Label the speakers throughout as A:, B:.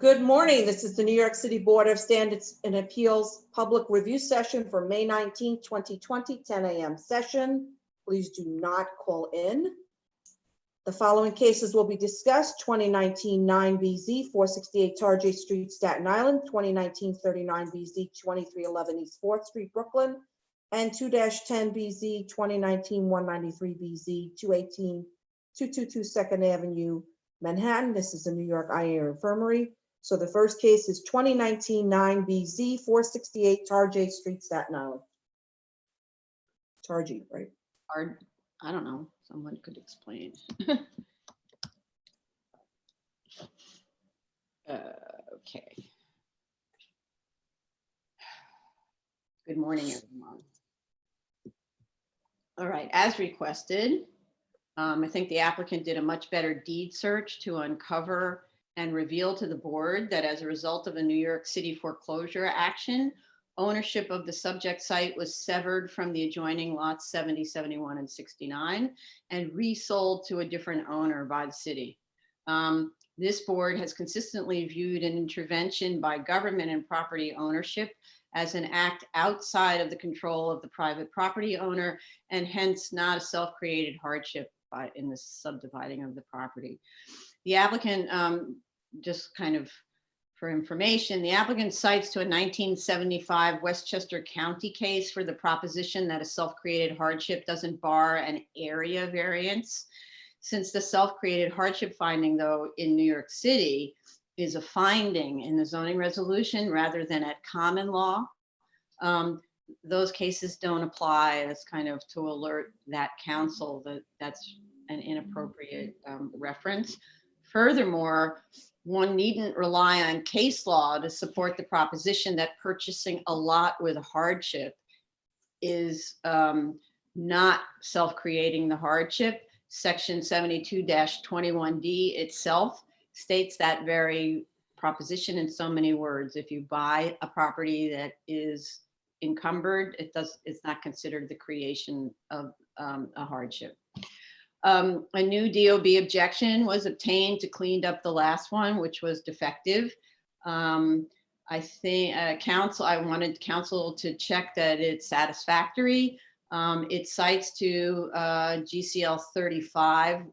A: Good morning. This is the New York City Board of Standards and Appeals Public Review Session for May 19, 2020, 10 a.m. session. Please do not call in. The following cases will be discussed: 2019 9BZ 468 Tarjay Street, Staten Island, 2019 39BZ 2311 East 4th Street, Brooklyn, and 2-10BZ 2019 193BZ 218 222 2nd Avenue, Manhattan. This is the New York Eye Air Infirmary. So the first case is 2019 9BZ 468 Tarjay Street, Staten Island. Tarjay, right?
B: I don't know. Someone could explain. Okay. Good morning, everyone. All right, as requested, I think the applicant did a much better deed search to uncover and reveal to the board that as a result of a New York City foreclosure action, ownership of the subject site was severed from the adjoining lots 70, 71, and 69 and resold to a different owner by the city. This board has consistently viewed an intervention by government in property ownership as an act outside of the control of the private property owner, and hence not a self-created hardship in the subdividing of the property. The applicant, just kind of for information, the applicant cites to a 1975 Westchester County case for the proposition that a self-created hardship doesn't bar an area variance. Since the self-created hardship finding, though, in New York City is a finding in the zoning resolution rather than at common law, those cases don't apply. As kind of to alert that council that that's an inappropriate reference. Furthermore, one needn't rely on case law to support the proposition that purchasing a lot with a hardship is not self-creating the hardship. Section 72-21D itself states that very proposition in so many words. If you buy a property that is encumbered, it's not considered the creation of a hardship. A new DOB objection was obtained to clean up the last one, which was defective. I think I wanted council to check that it's satisfactory. It cites to GCL 35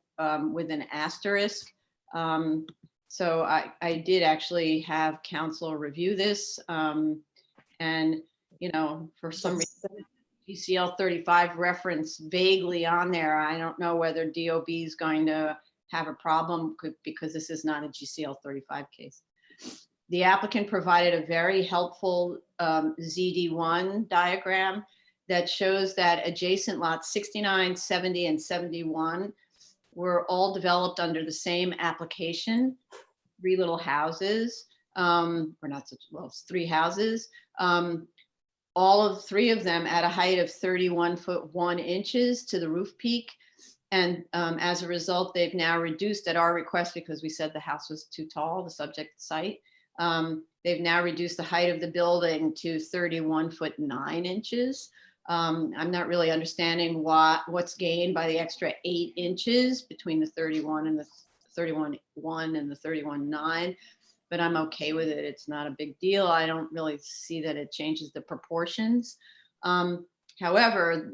B: with an asterisk. So I did actually have council review this, and you know, for some reason, GCL 35 reference vaguely on there. I don't know whether DOB is going to have a problem because this is not a GCL 35 case. The applicant provided a very helpful ZD1 diagram that shows that adjacent lots 69, 70, and 71 were all developed under the same application, 3 little houses, or not such, well, it's 3 houses. All of 3 of them at a height of 31 foot 1 inches to the roof peak. And as a result, they've now reduced at our request, because we said the house was too tall, the subject site. They've now reduced the height of the building to 31 foot 9 inches. I'm not really understanding what's gained by the extra 8 inches between the 31 and the 31.1 and the 31.9. But I'm okay with it. It's not a big deal. I don't really see that it changes the proportions. However,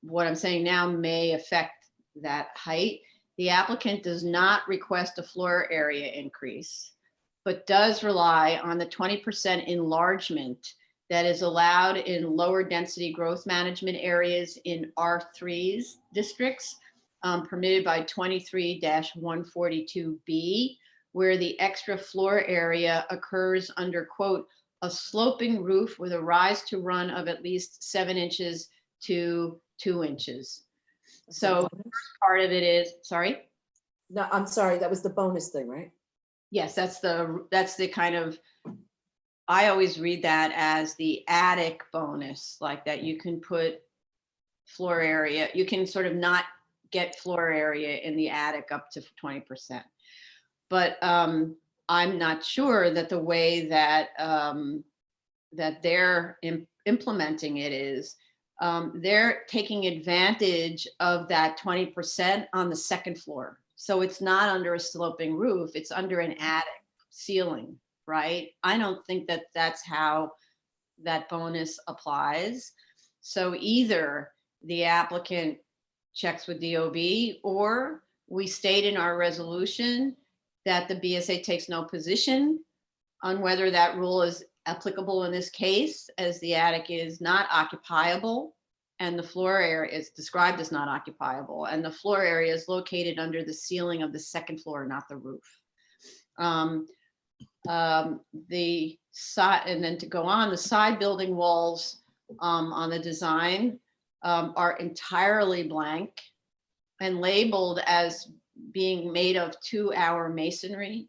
B: what I'm saying now may affect that height. The applicant does not request a floor area increase, but does rely on the 20% enlargement that is allowed in lower density growth management areas in R3's districts, permitted by 23-142B. Where the extra floor area occurs under, quote, a sloping roof with a rise to run of at least 7 inches to 2 inches. So the first part of it is, sorry?
A: No, I'm sorry, that was the bonus thing, right?
B: Yes, that's the kind of, I always read that as the attic bonus, like that you can put floor area, you can sort of not get floor area in the attic up to 20%. But I'm not sure that the way that that they're implementing it is they're taking advantage of that 20% on the second floor. So it's not under a sloping roof, it's under an attic. ceiling, right? I don't think that that's how that bonus applies. So either the applicant checks with DOB, or we state in our resolution that the BSA takes no position on whether that rule is applicable in this case, as the attic is not occupiable and the floor area is described as not occupiable, and the floor area is located under the ceiling of the second floor, not the roof. The side, and then to go on, the side building walls on the design are entirely blank and labeled as being made of 2-hour masonry.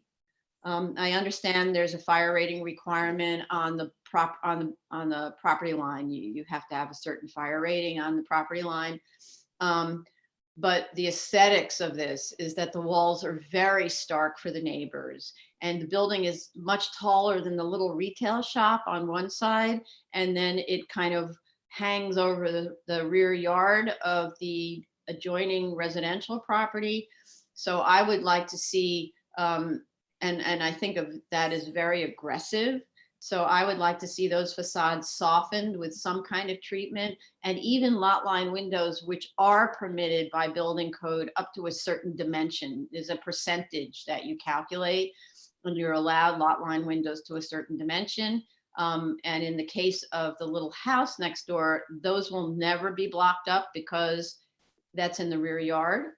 B: I understand there's a fire rating requirement on the property line. You have to have a certain fire rating on the property line. But the aesthetics of this is that the walls are very stark for the neighbors, and the building is much taller than the little retail shop on one side, and then it kind of hangs over the rear yard of the adjoining residential property. So I would like to see, and I think of that as very aggressive. So I would like to see those facades softened with some kind of treatment, and even lot line windows, which are permitted by building code up to a certain dimension. There's a percentage that you calculate when you're allowed lot line windows to a certain dimension. And in the case of the little house next door, those will never be blocked up because that's in the rear yard.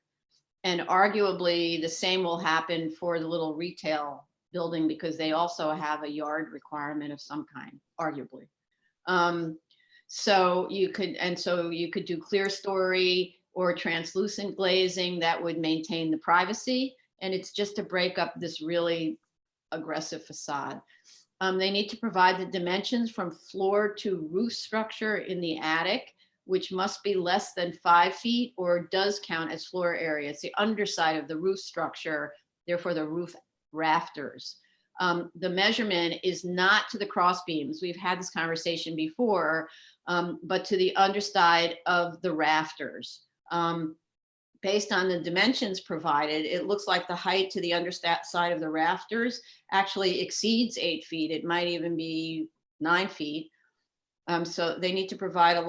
B: And arguably the same will happen for the little retail building, because they also have a yard requirement of some kind, arguably. So you could do clear story or translucent glazing that would maintain the privacy. And it's just to break up this really aggressive facade. They need to provide the dimensions from floor to roof structure in the attic, which must be less than 5 feet or does count as floor area. It's the underside of the roof structure, therefore the roof rafters. The measurement is not to the cross beams. We've had this conversation before, but to the underside of the rafters. Based on the dimensions provided, it looks like the height to the underside of the rafters actually exceeds 8 feet. It might even be 9 feet. So they need to provide a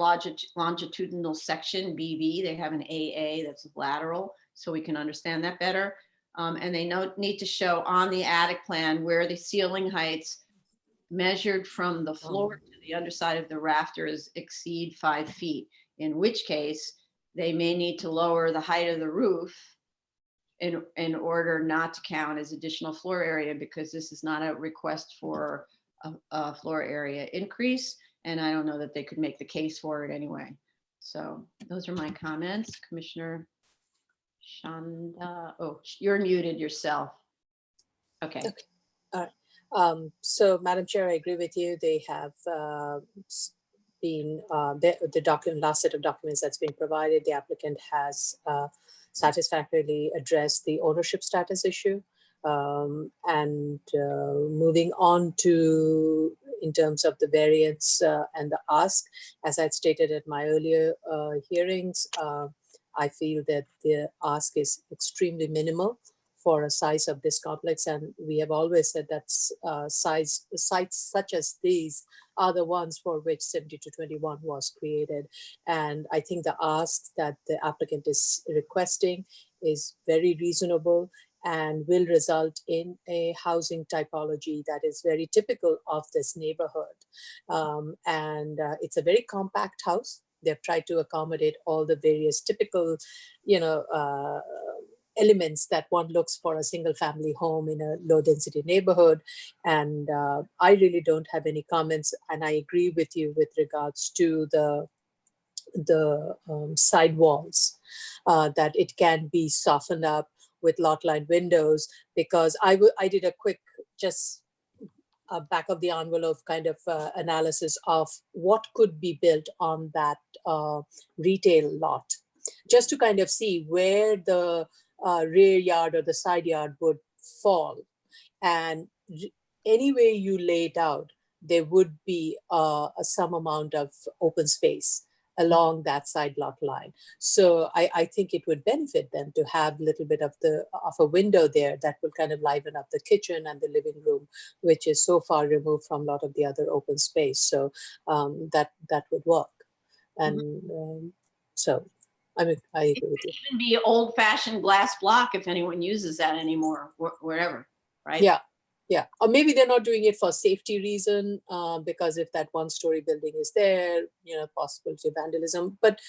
B: longitudinal section, BB. They have an AA that's lateral, so we can understand that better. And they need to show on the attic plan where the ceiling heights measured from the floor to the underside of the rafters exceed 5 feet, in which case they may need to lower the height of the roof in order not to count as additional floor area, because this is not a request for a floor area increase. And I don't know that they could make the case for it anyway. So those are my comments. Commissioner Shanda, oh, you're muted yourself. Okay.
C: All right. So Madam Chair, I agree with you. They have been, the document, last set of documents that's been provided, the applicant has satisfactorily addressed the ownership status issue. And moving on to, in terms of the variance and the ask, as I'd stated at my earlier hearings, I feel that the ask is extremely minimal for a size of this complex. And we have always said that sites such as these are the ones for which 7221 was created. And I think the ask that the applicant is requesting is very reasonable and will result in a housing typology that is very typical of this neighborhood. It's a very compact house. They've tried to accommodate all the various typical, elements that one looks for a single family home in a low density neighborhood. And I really don't have any comments. And I agree with you with regards to the side walls, that it can be softened up with lot line windows, because I did a quick just back of the envelope kind of analysis of what could be built on that retail lot, just to kind of see where the rear yard or the side yard would fall. And any way you lay it out, there would be some amount of open space along that side lot line. So I think it would benefit them to have a little bit of a window there that will kind of liven up the kitchen and the living room, which is so far removed from a lot of the other open space. So that would work. And so I mean, I agree with you.
B: Even be old-fashioned glass block if anyone uses that anymore, wherever, right?
C: Yeah. Yeah, or maybe they're not doing it for safety reason, because if that one-story building is there, possibility of vandalism. But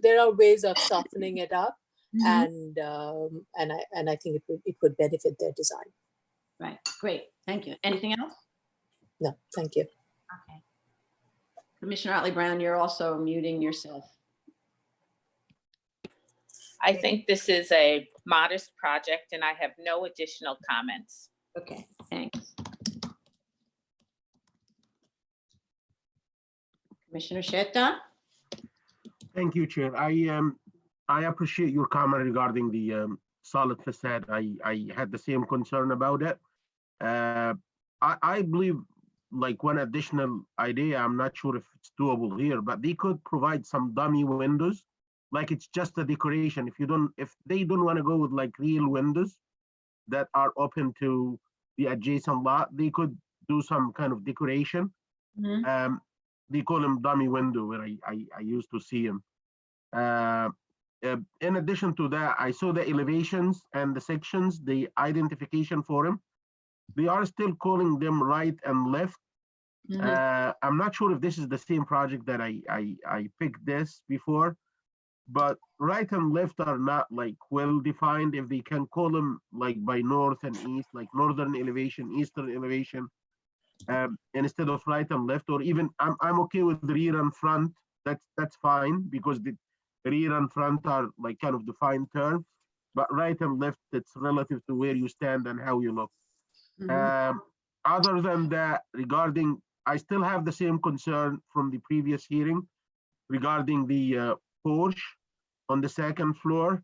C: there are ways of softening it up, and I think it would benefit their design.
B: Right. Great. Thank you. Anything else?
C: No, thank you.
B: Okay. Commissioner Otley Brown, you're also muting yourself.
D: I think this is a modest project and I have no additional comments.
B: Okay, thanks. Commissioner Shetta?
E: Thank you, Chair. I appreciate your comment regarding the solid facade. I had the same concern about it. I believe, like, one additional idea, I'm not sure if it's doable here, but they could provide some dummy windows, like it's just a decoration. If they don't want to go with like real windows that are open to the adjacent lot, they could do some kind of decoration. They call them dummy window, where I used to see them. In addition to that, I saw the elevations and the sections, the identification for them. They are still calling them right and left. I'm not sure if this is the same project that I picked this before, but right and left are not like well defined. If they can call them like by north and east, like northern elevation, eastern elevation, instead of right and left, or even I'm okay with the rear and front. That's fine, because the rear and front are like kind of defined terms, but right and left, it's relative to where you stand and how you look. Other than that, regarding, I still have the same concern from the previous hearing regarding the porch on the second floor.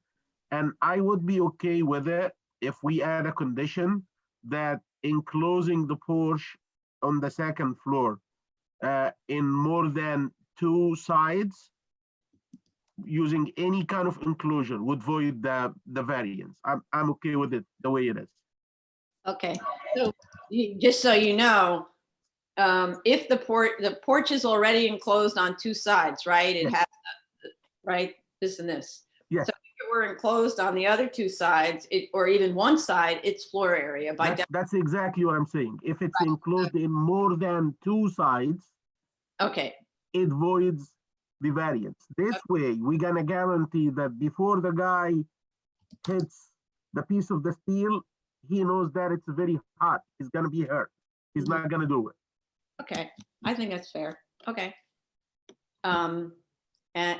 E: And I would be okay with it if we add a condition that enclosing the porch on the second floor in more than 2 sides, using any kind of enclosure, would void the variance. I'm okay with it the way it is.
B: Okay, so just so you know, if the porch is already enclosed on 2 sides, right? It has, right, this and this.
E: Yes.
B: So if it were enclosed on the other 2 sides, or even one side, it's floor area by definition.
E: That's exactly what I'm saying. If it's enclosed in more than 2 sides,
B: Okay,
E: it voids the variance. This way, we're gonna guarantee that before the guy hits the piece of the steel, he knows that it's very hot. He's gonna be hurt. He's not gonna do it.
B: okay, I think that's fair. Okay. And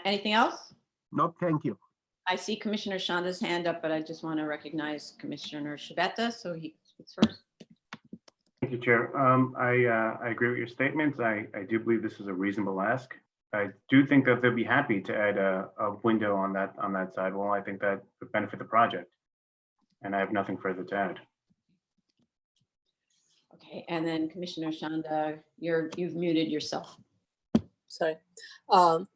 B: anything else?
E: No, thank you.
B: I see Commissioner Shanda's hand up, but I just want to recognize Commissioner Shabeta, so he speaks first.
F: Thank you, Chair. I agree with your statements. I do believe this is a reasonable ask. I do think that they'll be happy to add a window on that side wall. I think that would benefit the project. And I have nothing further to add.
B: Okay, and then Commissioner Shanda, you've muted yourself.
C: Sorry.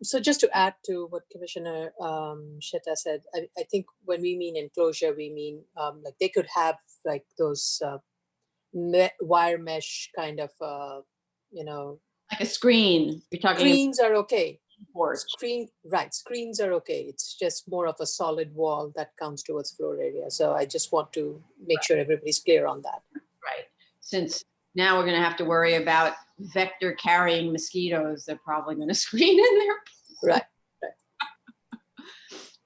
C: So just to add to what Commissioner Shetta said, I think when we mean enclosure, we mean like they could have like those wire mesh kind of,
B: Like a screen, you're talking.
C: screens are okay.
B: Porch.
C: Screens are okay. It's just more of a solid wall that comes towards floor area. So I just want to make sure everybody's clear on that.
B: Right, since now we're going to have to worry about vector carrying mosquitoes. They're probably going to screen in there.
C: Right.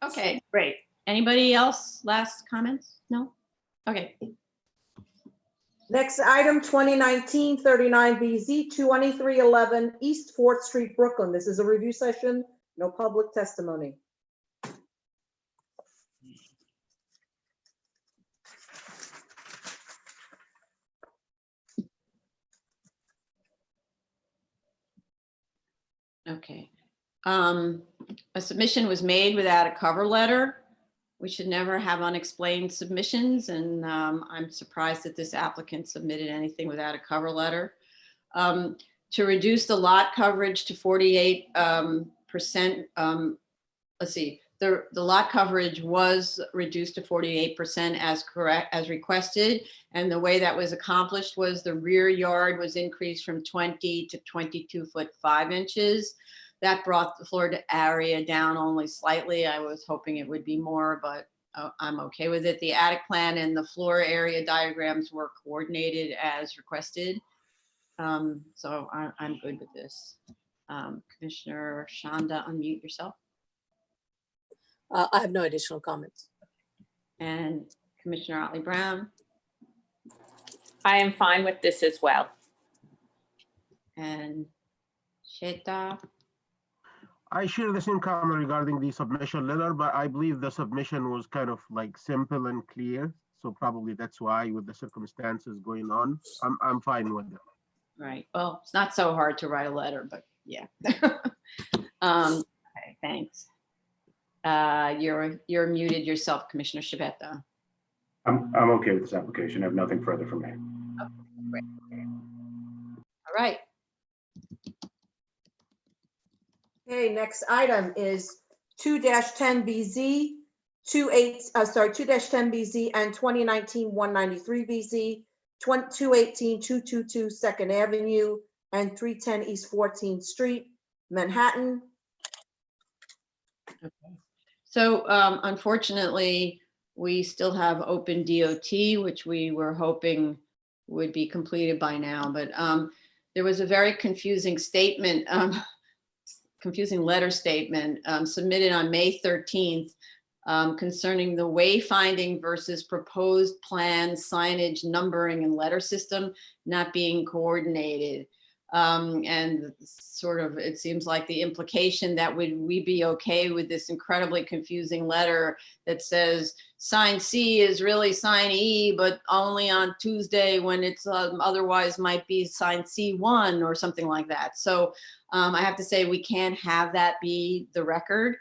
B: Okay, great. Anybody else? Last comments? No? Okay.
A: Next item, 2019-39BZ, 2311 East 4th Street, Brooklyn. This is a review session, no public testimony.
B: Okay. A submission was made without a cover letter. We should never have unexplained submissions, and I'm surprised that this applicant submitted anything without a cover letter. To reduce the lot coverage to 48% percent, let's see, the lot coverage was reduced to 48% as requested. And the way that was accomplished was the rear yard was increased from 20 to 22 foot 5 inches. That brought the floor area down only slightly. I was hoping it would be more, but I'm okay with it. The attic plan and the floor area diagrams were coordinated as requested. So I'm good with this. Commissioner Shanda, unmute yourself.
C: I have no additional comments.
B: And Commissioner Otley Brown
D: I am fine with this as well.
B: and Sheta.
E: I share the same comment regarding the submission letter, but I believe the submission was kind of like simple and clear. So probably that's why with the circumstances going on, I'm fine with it.
B: Right. Well, it's not so hard to write a letter, but yeah. Okay, thanks. You're muted yourself, Commissioner Shabeta.
F: I'm okay with this application. I have nothing further from me.
B: All right.
A: Okay, next item is 2-10BZ, 2-10BZ and 2019-193BZ, 218-222 Second Avenue and 310 East 14th Street, Manhattan.
B: So unfortunately, we still have open DOT, which we were hoping would be completed by now. But there was a very confusing statement, confusing letter statement submitted on May 13th concerning the wayfinding versus proposed plan signage, numbering, and letter system not being coordinated. And sort of, it seems like the implication that would we be okay with this incredibly confusing letter that says sign C is really sign E, but only on Tuesday when it's otherwise might be sign C1 or something like that. So I have to say we can't have that be the record.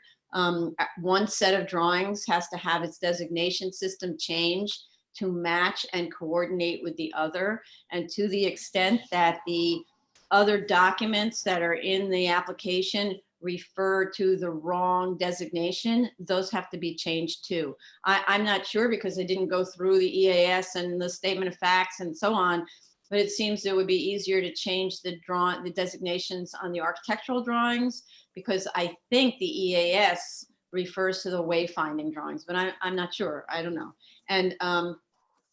B: One set of drawings has to have its designation system changed to match and coordinate with the other. And to the extent that the other documents that are in the application refer to the wrong designation, those have to be changed too. I'm not sure because I didn't go through the EAS and the statement of facts and so on, but it seems it would be easier to change the designations on the architectural drawings because I think the EAS refers to the wayfinding drawings, but I'm not sure, I don't know. And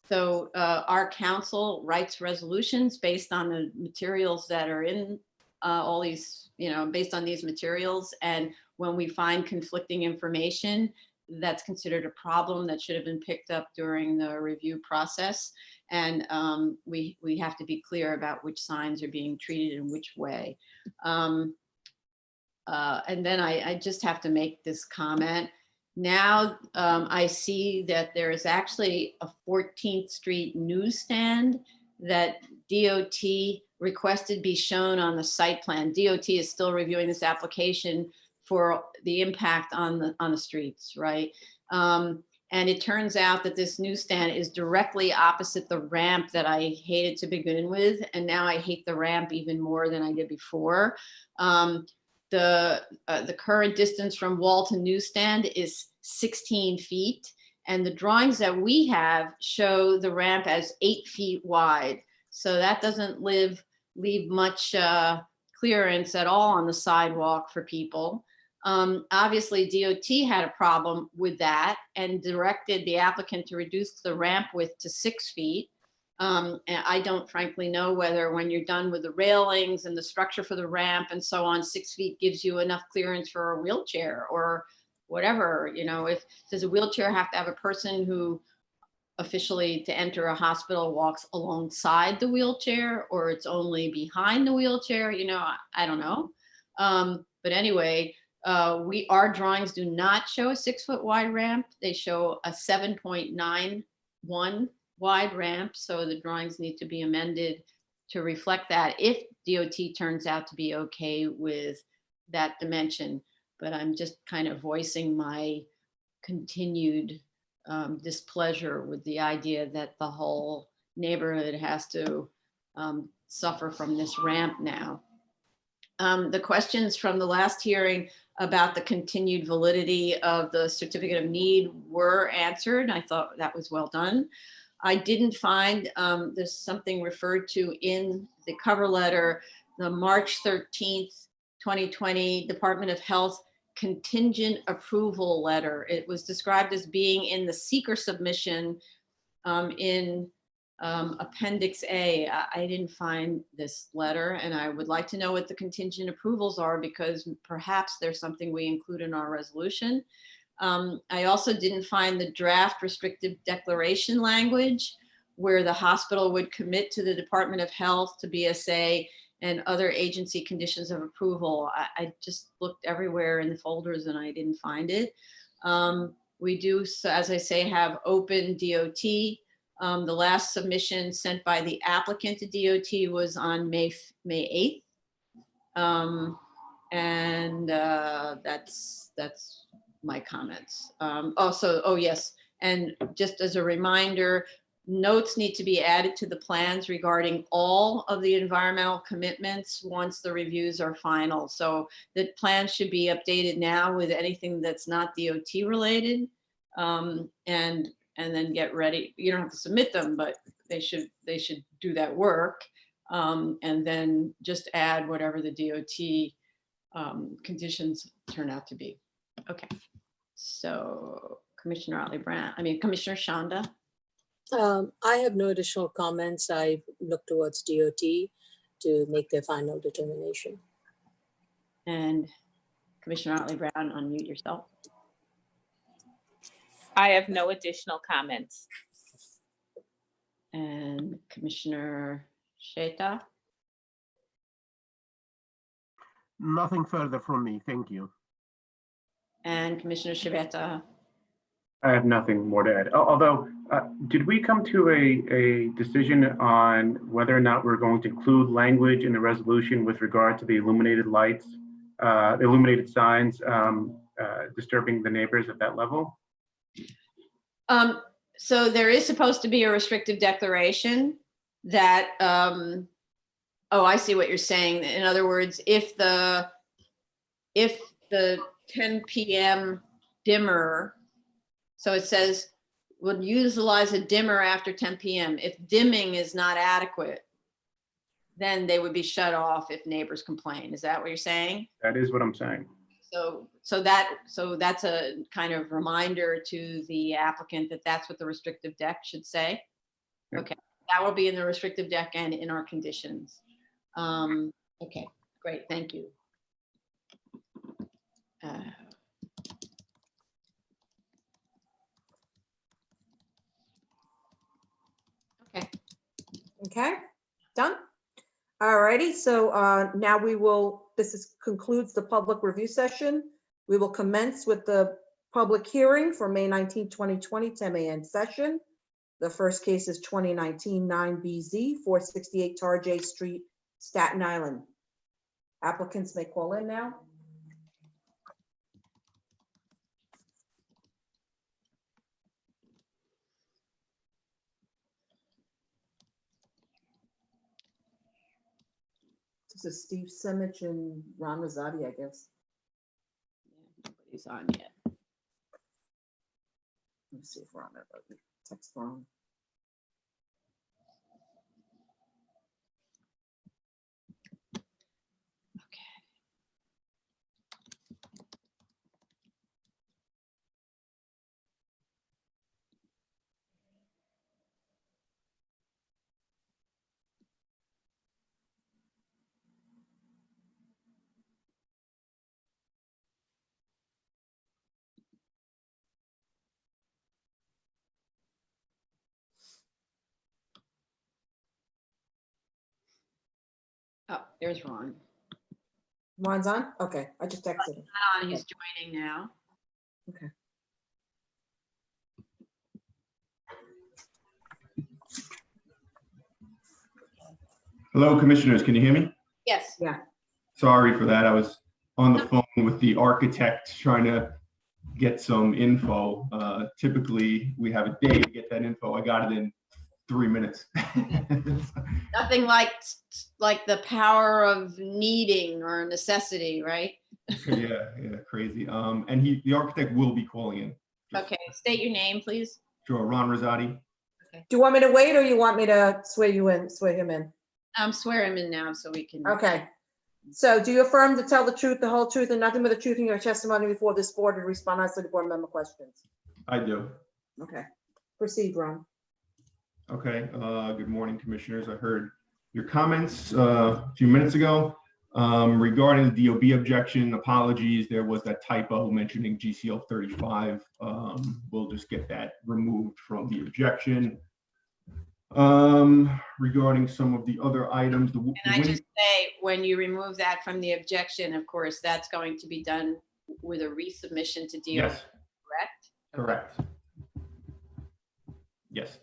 B: so our council writes resolutions based on the materials that are in all these, based on these materials. And when we find conflicting information, that's considered a problem that should have been picked up during the review process. And we have to be clear about which signs are being treated in which way. And then I just have to make this comment. Now I see that there is actually a 14th Street newsstand that DOT requested be shown on the site plan. DOT is still reviewing this application for the impact on the streets, right? And it turns out that this newsstand is directly opposite the ramp that I hated to begin with, and now I hate the ramp even more than I did before. The current distance from wall to newsstand is 16 feet. And the drawings that we have show the ramp as 8 feet wide. So that doesn't leave much clearance at all on the sidewalk for people. Obviously DOT had a problem with that and directed the applicant to reduce the ramp width to 6 feet. And I don't frankly know whether when you're done with the railings and the structure for the ramp and so on, 6 feet gives you enough clearance for a wheelchair or whatever. If does a wheelchair have to have a person who officially to enter a hospital walks alongside the wheelchair, or it's only behind the wheelchair? I don't know. But anyway, our drawings do not show a 6 foot wide ramp. They show a 7.91 wide ramp. So the drawings need to be amended to reflect that if DOT turns out to be okay with that dimension. But I'm just kind of voicing my continued displeasure with the idea that the whole neighborhood has to suffer from this ramp now. The questions from the last hearing about the continued validity of the certificate of need were answered. I thought that was well done. I didn't find, there's something referred to in the cover letter, the March 13th, 2020 Department of Health contingent approval letter. It was described as being in the seeker submission in Appendix A. I didn't find this letter, and I would like to know what the contingent approvals are, because perhaps there's something we include in our resolution. I also didn't find the draft restrictive declaration language where the hospital would commit to the Department of Health, to BSA, and other agency conditions of approval. I just looked everywhere in the folders and I didn't find it. We do, so as I say, have open DOT. The last submission sent by the applicant to DOT was on May 8th. That's my comments. Oh yes, and just as a reminder, notes need to be added to the plans regarding all of the environmental commitments once the reviews are final. So the plans should be updated now with anything that's not DOT related, and then get ready. You don't have to submit them, but they should do that work, and then just add whatever the DOT conditions turn out to be. Okay, so Commissioner Commissioner Shanda.
C: I have no additional comments. I look towards DOT to make their final determination.
B: And Commissioner Otley Brown, unmute yourself.
D: I have no additional comments.
B: And Commissioner Sheta.
E: Nothing further from me. Thank you.
B: And Commissioner Shiveta.
F: I have nothing more to add. Although, did we come to a decision on whether or not we're going to include language in the resolution with regard to the illuminated lights, illuminated signs disturbing the neighbors at that level?
B: So there is supposed to be a restrictive declaration that, oh, I see what you're saying. In other words, if the 10 p.m. dimmer, so it says, would utilize a dimmer after 10 p.m. If dimming is not adequate, then they would be shut off if neighbors complain. Is that what you're saying?
F: That is what I'm saying.
B: So that's a kind of reminder to the applicant that that's what the restrictive deck should say.
F: Yep.
B: Okay, that will be in the restrictive deck and in our conditions. Okay, great, thank you. Okay.
A: Okay, done. All righty, so now concludes the public review session. We will commence with the public hearing for May 19, 2020, 10 a.m. session. The first case is 2019-9BZ, 468 Tarjay Street, Staten Island. Applicants may call in now. This is Steve Simich and Ron Rosati, I guess.
B: Yeah, nobody's on yet.
A: Let me see if we're on it. Text wrong.
B: Okay. Oh, there's Ron.
A: Ron's on? Okay, I just texted him.
B: He's joining now.
A: Okay.
G: Hello, commissioners. Can you hear me?
B: Yes.
A: Yeah.
G: Sorry for that. I was on the phone with the architect trying to get some info. Typically, we have a day to get that info. I got it in 3 minutes.
B: Nothing like like the power of needing or necessity, right?
G: Yeah, crazy. And the architect will be calling in.
B: Okay, state your name, please.
G: Sure, Ron Rosati.
A: Do you want me to wait or you want me to swear him in?
B: Swear him in now so we can.
A: Okay. So do you affirm to tell the truth, the whole truth, and nothing but the truth in your testimony before this board and respond honestly to board member questions?
G: I do.
A: Okay. Proceed, Ron.
G: Okay, good morning, commissioners. I heard your comments a few minutes ago regarding the DOB objection. Apologies, there was that typo mentioning GCL 35. We'll just get that removed from the objection. Regarding some of the other items,
B: Can I just say, when you remove that from the objection, of course, that's going to be done with a resubmission to DOB,
G: yes,
B: correct?
G: correct. Yes.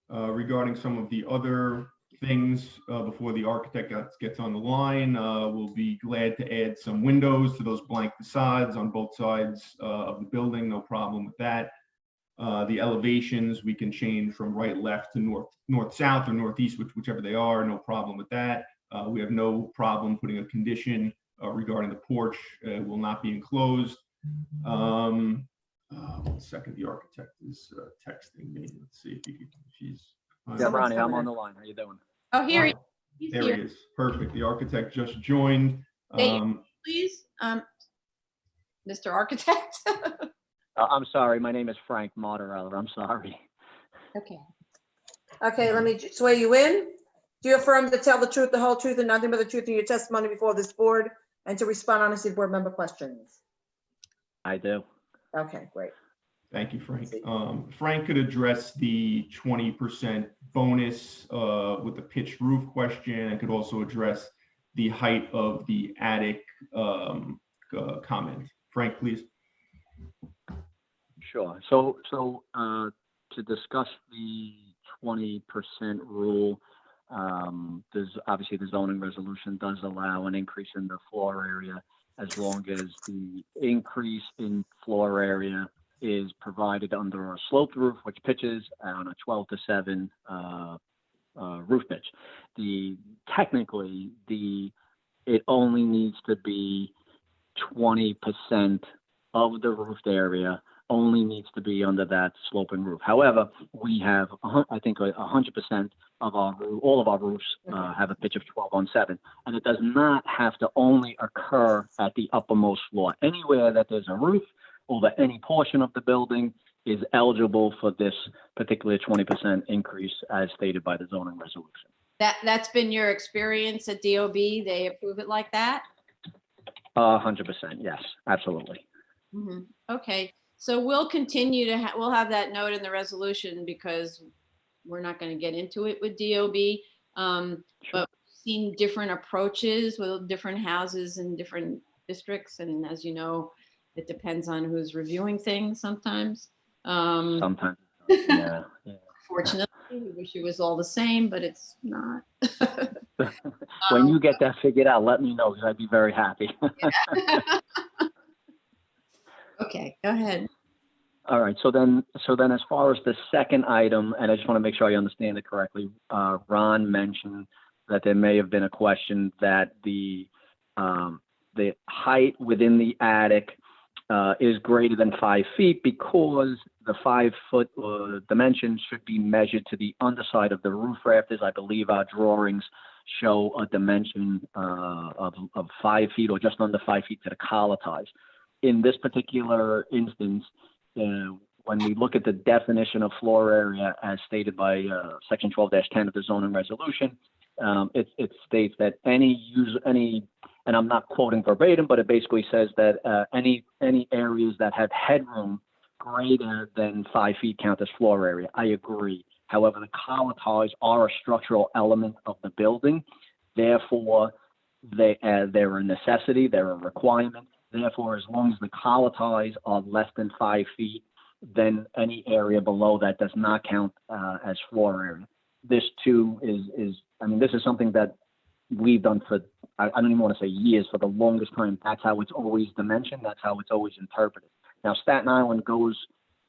G: Regarding some of the other things before the architect gets on the line, we'll be glad to add some windows to those blank facades on both sides of the building. No problem with that. The elevations we can change from right, left to north, south, or northeast, whichever they are. No problem with that. We have no problem putting a condition regarding the porch. Will not be enclosed. 1 second, the architect is texting me. Let's see if she's.
H: Yeah, Ronnie, I'm on the line. How you doing?
B: Oh, here
G: There he is. Perfect. The architect just joined.
B: Please, Mr. Architect.
H: I'm sorry. My name is Frank Moderella. I'm sorry.
B: Okay.
A: Okay, let me swear you in. Do you affirm to tell the truth, the whole truth, and nothing but the truth in your testimony before this board and to respond honestly to board member questions?
H: I do.
A: Okay, great.
G: Thank you, Frank. Frank could address the 20% bonus with the pitched roof question, and could also address the height of the attic comment. Frank, please.
H: Sure. So to discuss the 20% rule, there's obviously the zoning resolution does allow an increase in the floor area as long as the increase in floor area is provided under a sloped roof, which pitches on a 12-to-7 roof pitch. Technically, it only needs to be 20% of the roofed area only needs to be under that sloping roof. However, we have, I think, 100% of all of our roofs have a pitch of 12-on-7, and it does not have to only occur at the uppermost floor. Anywhere that there's a roof over any portion of the building is eligible for this particular 20% increase as stated by the zoning resolution.
B: That's been your experience at DOB? They approve it like that?
H: 100%, yes, absolutely.
B: Mm-hmm. Okay, so we'll continue to we'll have that note in the resolution because we're not going to get into it with DOB. But we've seen different approaches with different houses in different districts, and as you know, it depends on who's reviewing things sometimes.
H: Sometimes, yeah.
B: Fortunately, we wish it was all the same, but it's not.
H: When you get that figured out, let me know because I'd be very happy.
B: Okay, go ahead.
H: All right. So then as far as the second item, and I just want to make sure I understand it correctly, Ron mentioned that there may have been a question that the height within the attic is greater than 5 feet because the 5-foot dimension should be measured to the underside of the roof rafters. I believe our drawings show a dimension of 5 feet or just under 5 feet to the collar ties. In this particular instance, when we look at the definition of floor area as stated by section 12-10 of the zoning resolution, it states that any, and I'm not quoting verbatim, but it basically says that any areas that have headroom greater than 5 feet count as floor area. I agree. However, the collar ties are a structural element of the building. Therefore, they're a necessity, they're a requirement. Therefore, as long as the collar ties are less than 5 feet, then any area below that does not count as floor area. This too is this is something that we've done for, I don't even want to say years, for the longest time. That's how it's always dimensioned. That's how it's always interpreted. Now, Staten Island goes,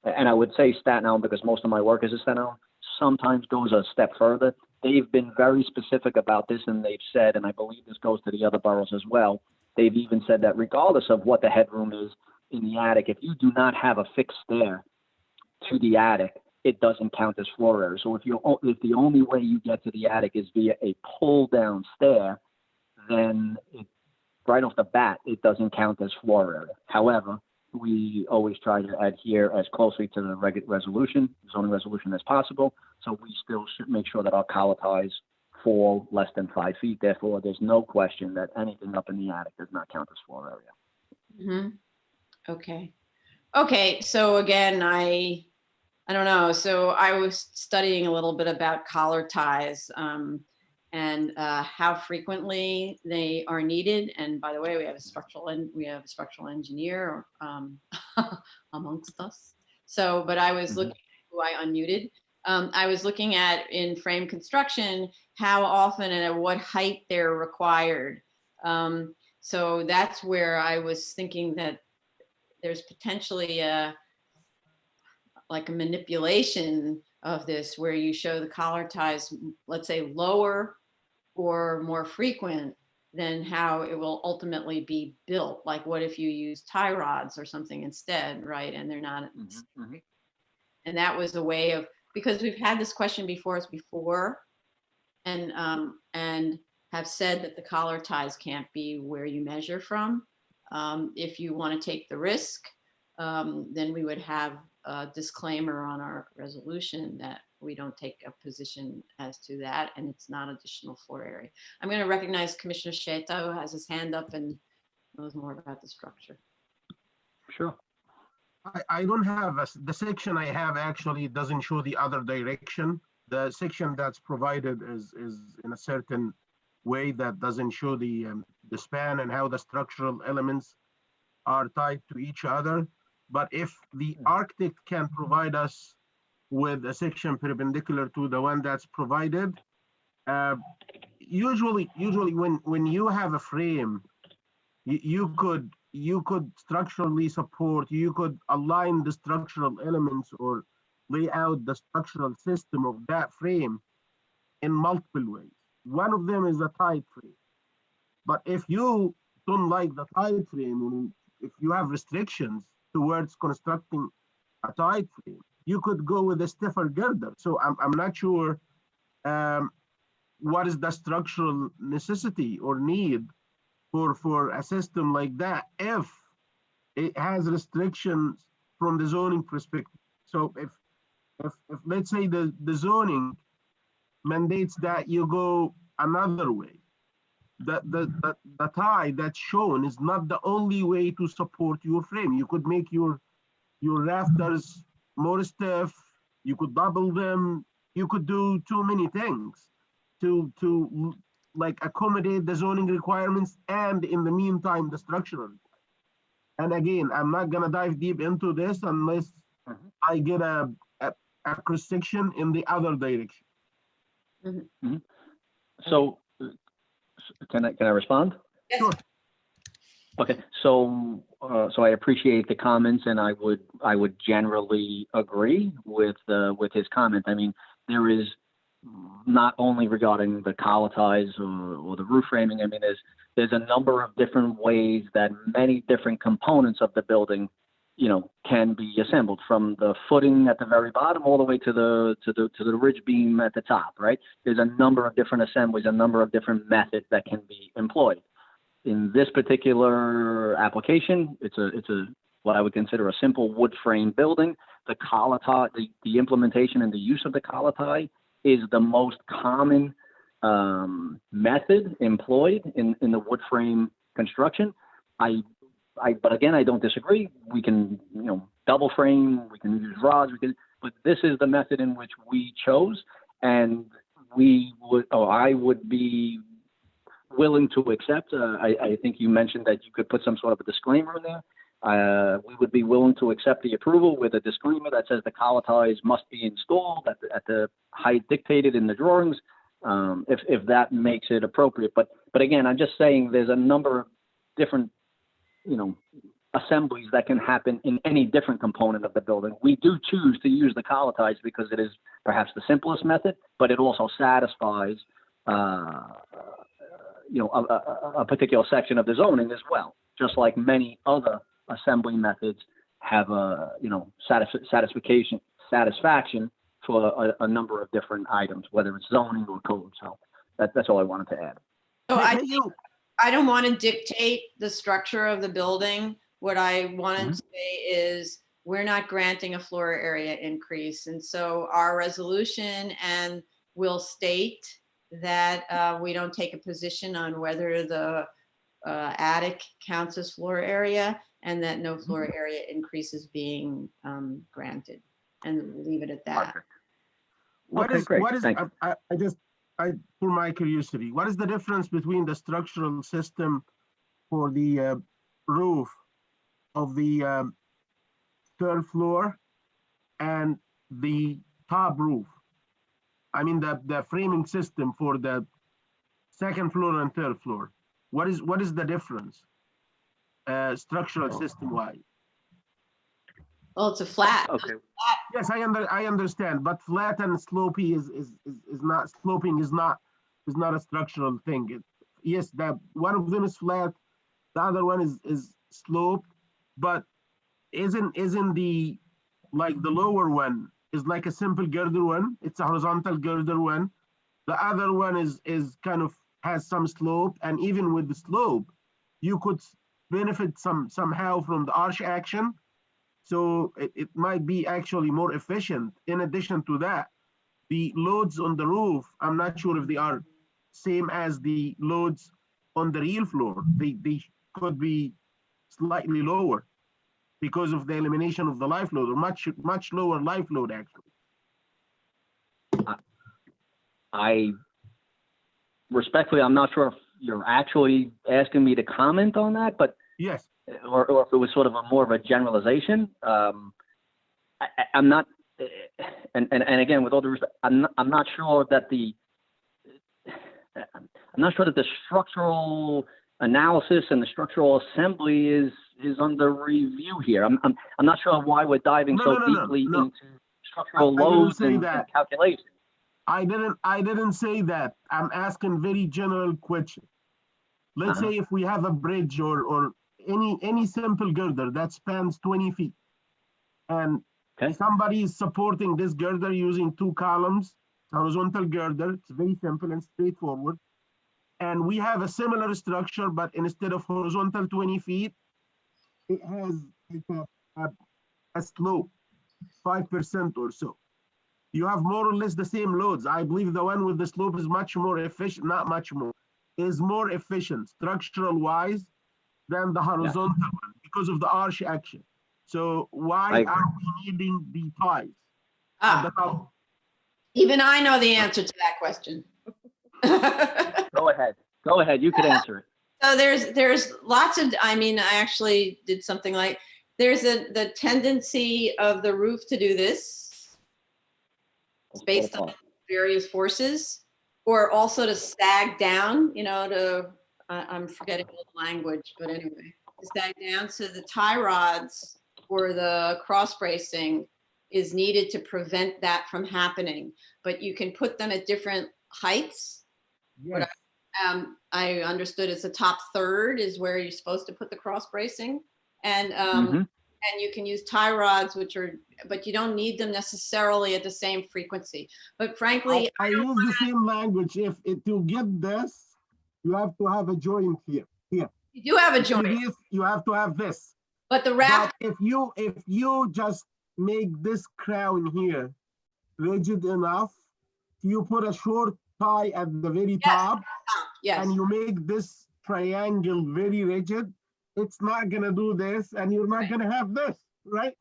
H: and I would say Staten Island because most of my work is in Staten Island, sometimes goes a step further they've been very specific about this, and they've said, and I believe this goes to the other boroughs as well, they've even said that regardless of what the headroom is in the attic, if you do not have a fixed stair to the attic, it doesn't count as floor area. So if the only way you get to the attic is via a pull down stair, then right off the bat, it doesn't count as floor area. However, we always try to adhere as closely to the zoning resolution as possible. So we still should make sure that our collar ties fall less than 5 feet. Therefore, there's no question that anything up in the attic does not count as floor area.
B: Mm-hmm. Okay. So again, I don't know. So I was studying a little bit about collar ties and how frequently they are needed. And by the way, we have a structural engineer amongst us. So, but I was looking, who I unmuted. I was looking at in frame construction, how often and at what height they're required. So that's where I was thinking that there's potentially like a manipulation of this where you show the collar ties, let's say lower or more frequent than how it will ultimately be built. Like what if you use tie rods or something instead, right? And they're not. And that was a way of, because we've had this question before and have said that the collar ties can't be where you measure from. If you want to take the risk, then we would have a disclaimer on our resolution that we don't take a position as to that, and it's not additional floor area. I'm going to recognize Commissioner Sheta, who has his hand up and knows more about the structure.
H: Sure.
E: I don't have, the section I have actually doesn't show the other direction. The section that's provided is in a certain way that doesn't show the span and how the structural elements are tied to each other. But if the architect can provide us with a section perpendicular to the one that's provided, usually when you have a frame, you could structurally support, you could align the structural elements or lay out the structural system of that frame in multiple ways. One of them is a tied frame. But if you don't like the tied frame, and if you have restrictions towards constructing a tied frame, you could go with a stiffer girder. So I'm not sure what is the structural necessity or need for a system like that if it has restrictions from the zoning perspective. So if let's say the zoning mandates that you go another way, the tie that's shown is not the only way to support your frame. You could make your rafters more stiff, you could double them, you could do too many things to like accommodate the zoning requirements and in the meantime the structural. And again, I'm not gonna dive deep into this unless I get a cross section in the other direction.
H: So can I respond?
B: Yes.
E: Sure.
H: Okay, so I appreciate the comments, and I would generally agree with his comment. I mean, there is not only regarding the collar ties or the roof framing. I mean, there's a number of different ways that many different components of the building, can be assembled, from the footing at the very bottom all the way to the ridge beam at the top. Right? There's a number of different assemblies, a number of different methods that can be employed. In this particular application, it's a what I would consider a simple wood frame building. The collar tie, the implementation and the use of the collar tie is the most common method employed in the wood frame construction. But again, I don't disagree. We can, double frame, we can use rods, but this is the method in which we chose, and I would be willing to accept. I think you mentioned that you could put some sort of a disclaimer in there. We would be willing to accept the approval with a disclaimer that says the collar ties must be installed at the height dictated in the drawings, if that makes it appropriate. But again, I'm just saying there's a number of different, assemblies that can happen in any different component of the building. We do choose to use the colletized because it is perhaps the simplest method, but it also satisfies a particular section of the zoning as well, just like many other assembly methods have a satisfaction for a number of different items, whether it's zoning or code. So that's all I wanted to add.
B: So
E: Hey, you-
B: I don't want to dictate the structure of the building. What I want to say is we're not granting a floor area increase. And so our resolution and will state that we don't take a position on whether the attic counts as floor area and that no floor area increase is being granted, and leave it at that.
H: Perfect.
E: What
H: Okay,
E: is,
H: great.
E: what is,
H: Thank you.
E: for my curiosity, what is the difference between the structural system for the roof of the third floor and the top roof? I mean, the framing system for the second floor and third floor. What is the difference, structural system wise?
B: Well, it's a flat.
H: Okay.
E: Yes, I understand, but flat and slopy is not, sloping is not a structural thing. Yes, that one of them is flat, the other one is sloped, but isn't the, like the lower one is like a simple girder one. It's a horizontal girder one. The other one is kind of has some slope, and even with the slope, you could benefit somehow from the arch action. So it might be actually more efficient. In addition to that, the loads on the roof, I'm not sure if they are same as the loads on the real floor. They could be slightly lower because of the elimination of the life load, or much lower life load actually.
H: I respectfully, I'm not sure if you're actually asking me to comment on that, but
E: Yes.
H: or if it was sort of more of a generalization. I'm not, and again, with all due respect, I'm not sure that the structural analysis and the structural assembly is under review here. I'm not sure why we're diving so deeply into structural loads and calculations.
E: I didn't say that. I'm asking very general question. Let's say if we have a bridge or any simple girder that spans 20 feet, and somebody is supporting this girder using two columns, horizontal girder. It's very simple and straightforward. And we have a similar structure, but instead of horizontal 20 feet, it has like a slope, 5% or so. You have more or less the same loads. I believe the one with the slope is much more efficient, not much more, is more efficient structural wise than the horizontal one because of the arch action. So why are we needing the ties at the top?
B: Even I know the answer to that question.
H: Go ahead. You could answer it.
B: So there's lots of, I mean, I actually did something like, there's the tendency of the roof to do this. It's based on various forces, or also to sag down, I'm forgetting the language, but anyway, to sag down. So the tie rods or the cross bracing is needed to prevent that from happening, but you can put them at different heights.
E: Yes.
B: I understood it's the top third is where you're supposed to put the cross bracing, and you can use tie rods, but you don't need them necessarily at the same frequency. But frankly,
E: I use the same language. If to get this, you have to have a joint here.
B: you do have a joint,
E: You have to have this.
B: but the raft.
E: But if you just make this crown here rigid enough, you put a short tie at the very top,
B: Yes.
E: and you make this triangle very rigid, it's not gonna do this, and you're not gonna have this, right?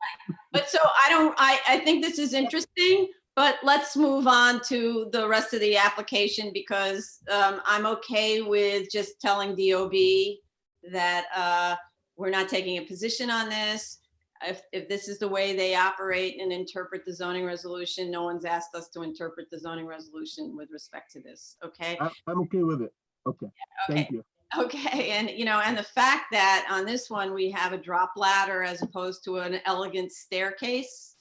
B: But so I think this is interesting, but let's move on to the rest of the application, because I'm okay with just telling DOB that we're not taking a position on this. If this is the way they operate and interpret the zoning resolution, no one's asked us to interpret the zoning resolution with respect to this, okay?
E: I'm okay with it. Okay,
B: Okay.
E: thank you.
B: Okay, and and the fact that on this one we have a drop ladder as opposed to an elegant staircase,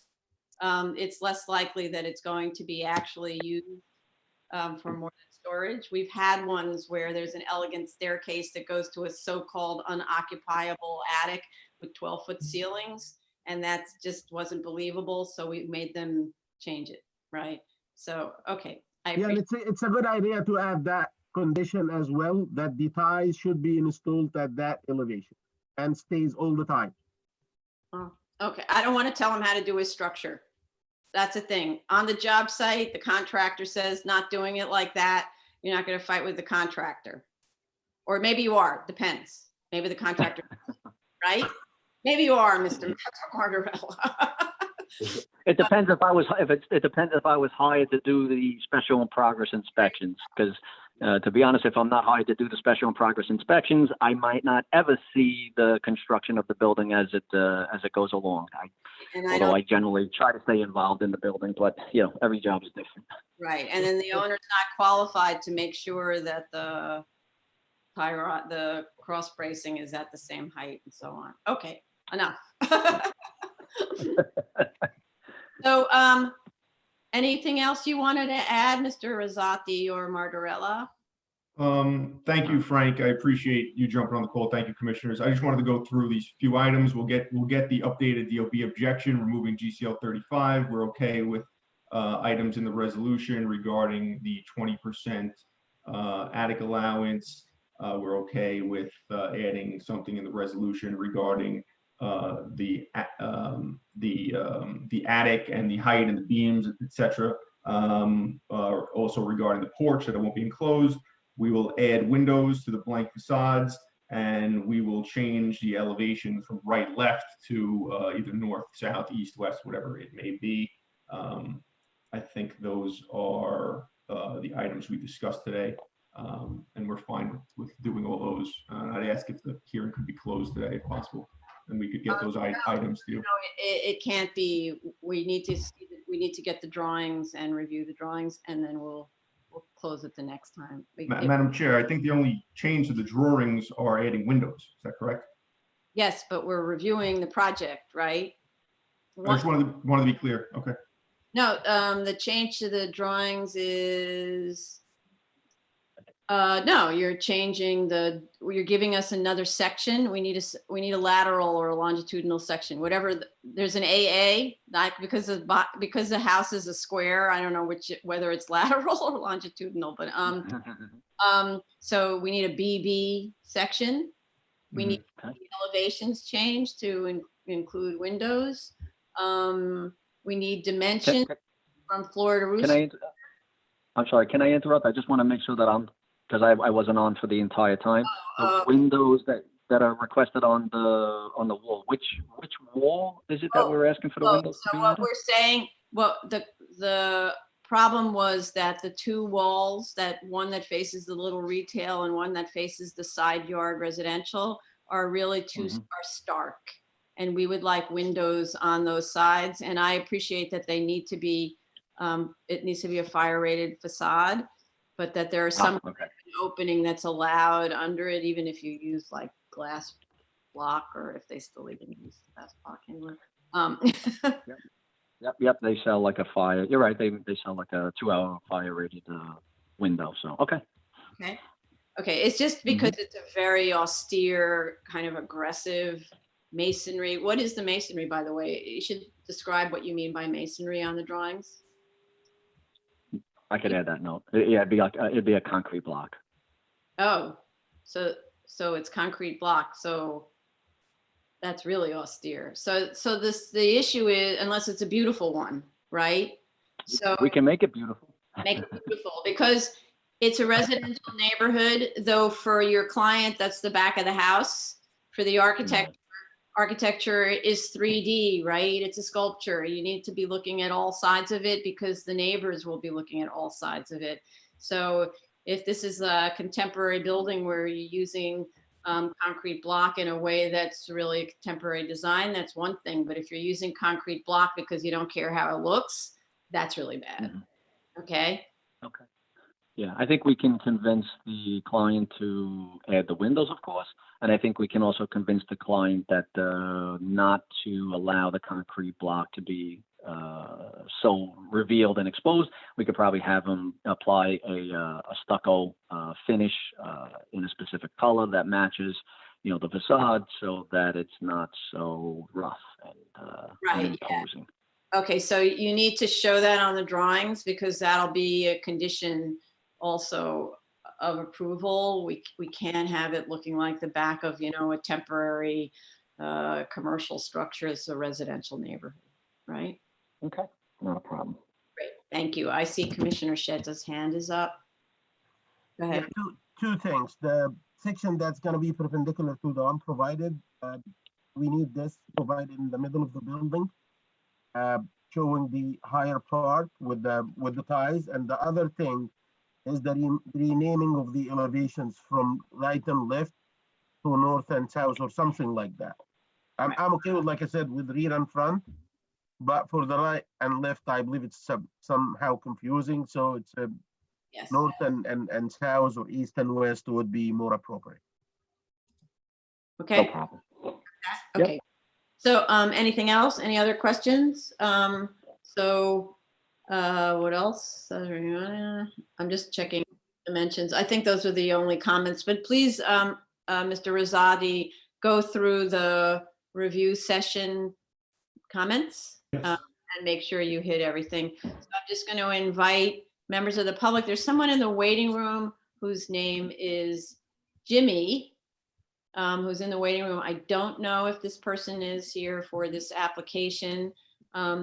B: it's less likely that it's going to be actually used for more than storage. We've had ones where there's an elegant staircase that goes to a so-called unoccupiable attic with 12-foot ceilings, and that just wasn't believable, so we made them change it, right? So, okay.
E: Yeah, and it's a good idea to add that condition as well, that the ties should be installed at that elevation and stays all the time.
B: Oh, okay, I don't want to tell him how to do his structure. That's a thing. On the job site, the contractor says not doing it like that. You're not going to fight with the contractor. Or maybe you are, depends. Maybe the contractor, right? Maybe you are, Mr. Margarella.
H: It depends if I was, it depends if I was hired to do the special in progress inspections, because to be honest, if I'm not hired to do the special in progress inspections, I might not ever see the construction of the building as it goes along. Although I generally try to stay involved in the building, but every job is different.
B: Right, and then the owner's not qualified to make sure that the cross bracing is at the same height and so on. Okay, enough. So, anything else you wanted to add, Mr. Rosati or Margarella?
G: Thank you, Frank. I appreciate you jumping on the call. Thank you, commissioners. I just wanted to go through these few items. We'll get the updated DOB objection, removing GCL 35. We're okay with items in the resolution regarding the 20% attic allowance. We're okay with adding something in the resolution regarding the attic and the height and the beams, etc. Also regarding the porch, that it won't be enclosed. We will add windows to the blank facades, and we will change the elevation from right left to either north, south, east, west, whatever it may be. I think those are the items we discussed today, and we're fine with doing all those. I'd ask if the hearing could be closed today if possible, and we could get those items to you.
B: No, it can't be. We need to get the drawings and review the drawings, and then we'll close it the next time.
G: Madam Chair, I think the only change to the drawings are adding windows. Is that correct?
B: Yes, but we're reviewing the project, right?
G: I just wanted to be clear. Okay.
B: No, the change to the drawings is, no, you're giving us another section. We need a lateral or a longitudinal section, whatever. There's an AA, like because the house is a square. I don't know whether it's lateral or longitudinal, but so we need a BB section. We need the elevations changed to include windows. We need dimensions from floor to roof.
H: I'm sorry, can I interrupt? I just want to make sure that because I wasn't on for the entire time. The windows that are requested on the wall, which wall is it that we're asking for the windows to be
B: what
H: added?
B: we're saying, the problem was that the two walls, that one that faces the little retail and one that faces the side yard residential, are really are stark. And we would like windows on those sides. And I appreciate that they need to be, it needs to be a fire rated facade, but that there are some opening that's allowed under it, even if you use like glass block, or if they still even use glass block anyway.
H: Yep. They sell like a fire. You're right. They sell like a 2-hour fire rated window. So, okay.
B: It's just because it's a very austere, kind of aggressive masonry. What is the masonry, by the way? You should describe what you mean by masonry on the drawings.
H: I could add that note. Yeah, it'd be a concrete block.
B: Oh, so it's concrete block. So that's really austere. So the issue is, unless it's a beautiful one, right? So
H: we can make it beautiful.
B: Make it beautiful because it's a residential neighborhood, though for your client, that's the back of the house. For the architecture is 3D, right? It's a sculpture. You need to be looking at all sides of it because the neighbors will be looking at all sides of it. So if this is a contemporary building where you're using concrete block in a way that's really a contemporary design, that's one thing. But if you're using concrete block because you don't care how it looks, that's really bad. Okay.
H: Yeah, I think we can convince the client to add the windows, of course, and I think we can also convince the client that not to allow the concrete block to be so revealed and exposed. We could probably have them apply a stucco finish in a specific color that matches, the facade, so that it's not so rough and
B: Right, yeah.
H: imposing.
B: Okay, so you need to show that on the drawings because that'll be a condition also of approval. We can have it looking like the back of, a temporary commercial structure as a residential neighborhood, right?
H: Okay, not a problem.
B: Great, thank you. I see Commissioner Shed's hand is up. Go
E: Yeah,
B: ahead.
E: two things. The section that's gonna be perpendicular to the unprovided, we need this provided in the middle of the building, showing the higher part with the ties. And the other thing is the renaming of the elevations from right and left to north and south or something like that. I'm okay with, like I said, with rear and front, but for the right and left, I believe it's somehow confusing. So it's
B: Yes.
E: north and south or east and west would be more appropriate.
H: No
B: Okay.
H: problem.
B: Okay. So anything else? Any other questions? What else? I'm just checking dimensions. I think those are the only comments, but please, Mr. Rosati, go through the review session comments and make sure you hit everything. So I'm just going to invite members of the public. There's someone in the waiting room whose name is Jimmy, who's in the waiting room. I don't know if this person is here for this application.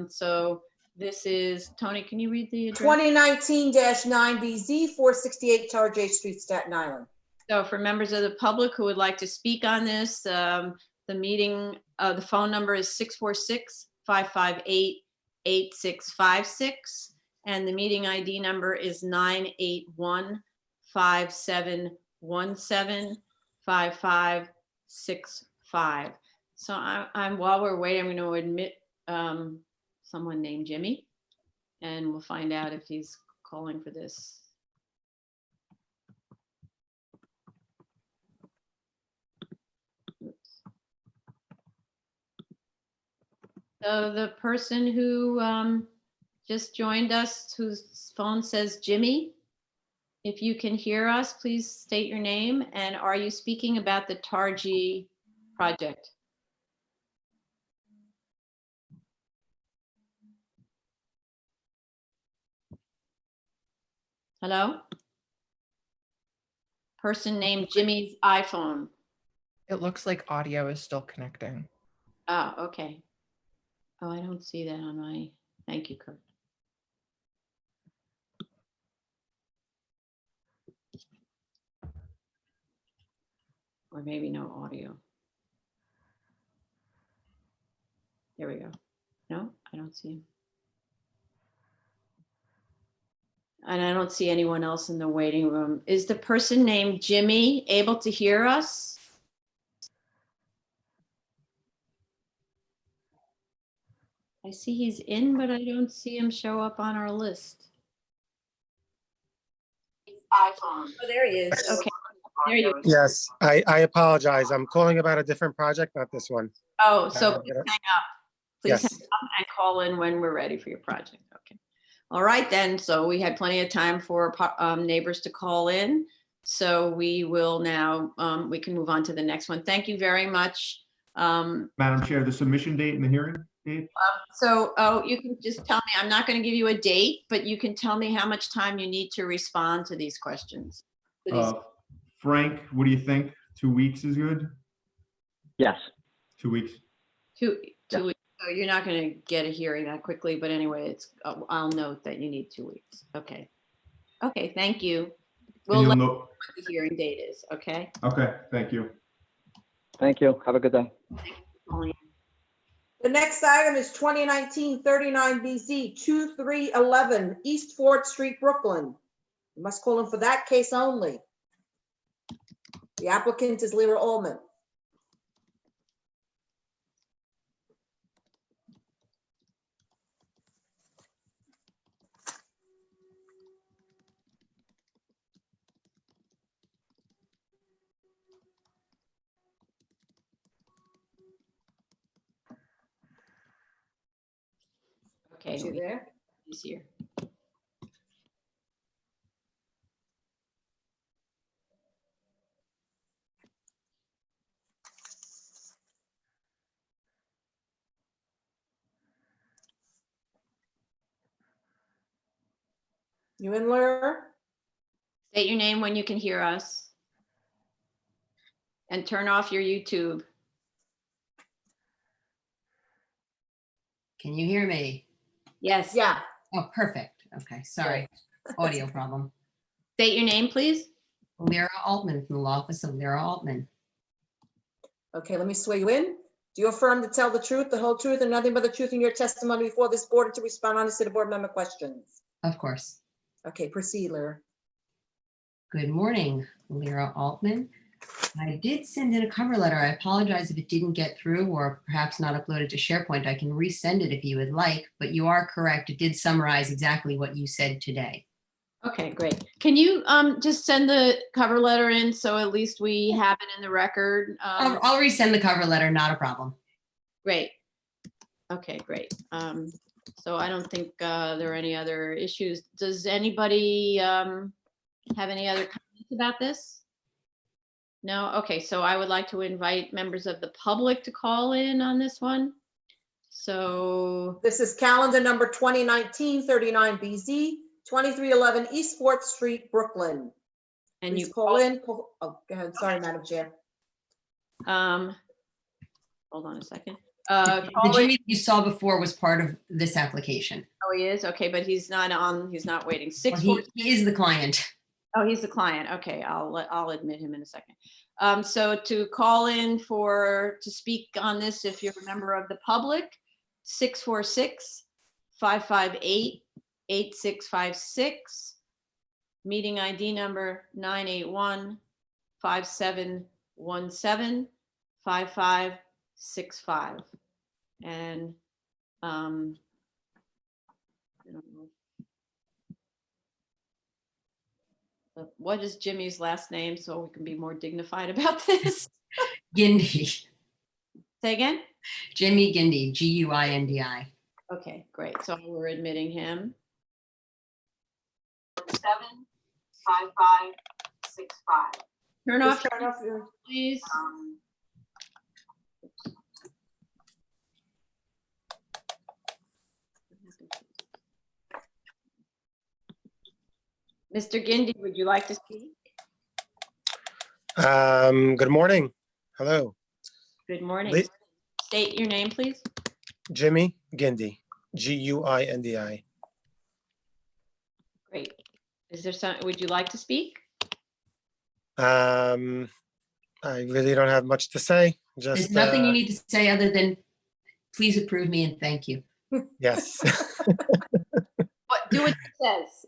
B: So this is, Tony, can you read the address?
A: 2019-9BZ, 468 Tower J Street, Staten Island.
B: So for members of the public who would like to speak on this, the phone number is 646-558-8656. And the meeting ID number is 981-5717-5565. So while we're waiting, I'm going to admit someone named Jimmy, and we'll find out if he's calling for this. Oops. So the person who just joined us, whose phone says Jimmy, if you can hear us, please state your name, and are you speaking about the Tarji project? Hello? Person named Jimmy's iPhone.
I: It looks like audio is still connecting.
B: Oh, okay. Oh, I don't see that on my, thank you, Kurt. Or maybe no audio. There we go. No, I don't see him. And I don't see anyone else in the waiting room. Is the person named Jimmy able to hear us? I see he's in, but I don't see him show up on our list. iPhone. Oh, there he is. Okay. There you go.
J: Yes, I apologize. I'm calling about a different project, not this one.
B: Oh, so please hang up. Please
J: Yes.
B: hang up and call in when we're ready for your project. Okay. All right, then. So we had plenty of time for neighbors to call in. So we will now, we can move on to the next one. Thank you very much.
G: Madam Chair, the submission date and the hearing date?
B: You can just tell me, I'm not going to give you a date, but you can tell me how much time you need to respond to these questions.
G: Frank, what do you think? 2 weeks is good?
H: Yes.
G: 2 weeks.
B: Two weeks. So you're not going to get a hearing that quickly, but anyway, I'll note that you need 2 weeks. Okay. Okay, thank you. We'll let you know what the hearing date is, okay?
G: Okay, thank you.
H: Thank you. Have a good day.
A: The next item is 2019-39BZ, 2311 East 4th Street, Brooklyn. You must call in for that case only. The applicant is Lyra Ullman. Got you there.
B: Easier.
A: You in, Laura?
B: State your name when you can hear us. And turn off your YouTube.
K: Can you hear me?
B: Yes.
A: Yeah.
K: Oh, perfect. Okay, sorry. Audio problem.
B: State your name, please.
K: Lyra Altman from the Law Office of Lyra Altman.
A: Okay, let me swear you in. Do you affirm to tell the truth, the whole truth, and nothing but the truth in your testimony before this board and to respond honestly to board member questions?
K: Of course.
A: Okay, proceed, Laura.
K: Good morning, Lyra Altman. I did send in a cover letter. I apologize if it didn't get through or perhaps not uploaded to SharePoint. I can resend it if you would like, but you are correct. It did summarize exactly what you said today.
B: Okay, great. Can you just send the cover letter in so at least we have it in the record?
K: I'll resend the cover letter, not a problem.
B: Great. Okay, great. So I don't think there are any other issues. Does anybody have any other comments about this? No? Okay, so I would like to invite members of the public to call in on this one. So,
A: This is calendar number 2019-39BZ, 2311 East 4th Street, Brooklyn.
B: and
A: Please
B: you
A: call in. Oh, go ahead. Sorry, Madam Chair.
B: hold on a second.
K: The
B: Call in.
K: Jimmy you saw before was part of this application.
B: Oh, he is? Okay, but he's not on, he's not waiting.
K: Well, he is the client.
B: Oh, he's the client. Okay, I'll admit him in a second. So to call in to speak on this, if you're a member of the public, 646-558-8656. Meeting ID number 981-5717-5565. And I don't know. What is Jimmy's last name so we can be more dignified about this?
K: Gindi.
B: Say again?
K: Jimmy Gindi, G-U-I-N-D-I.
B: Okay, great. So we're admitting him. 75565. Turn off,
A: Turn off your.
B: please. Mr. Gindi, would you like to speak?
J: Good morning. Hello,
B: Good morning.
J: Li-
B: State your name, please.
J: Jimmy Gindi, G-U-I-N-D-I.
B: Great. Is there some, would you like to speak?
J: I really don't have much to say.
K: There's
J: Just
K: nothing you need to say other than please approve me and thank you.
J: yes.
B: Do what it says.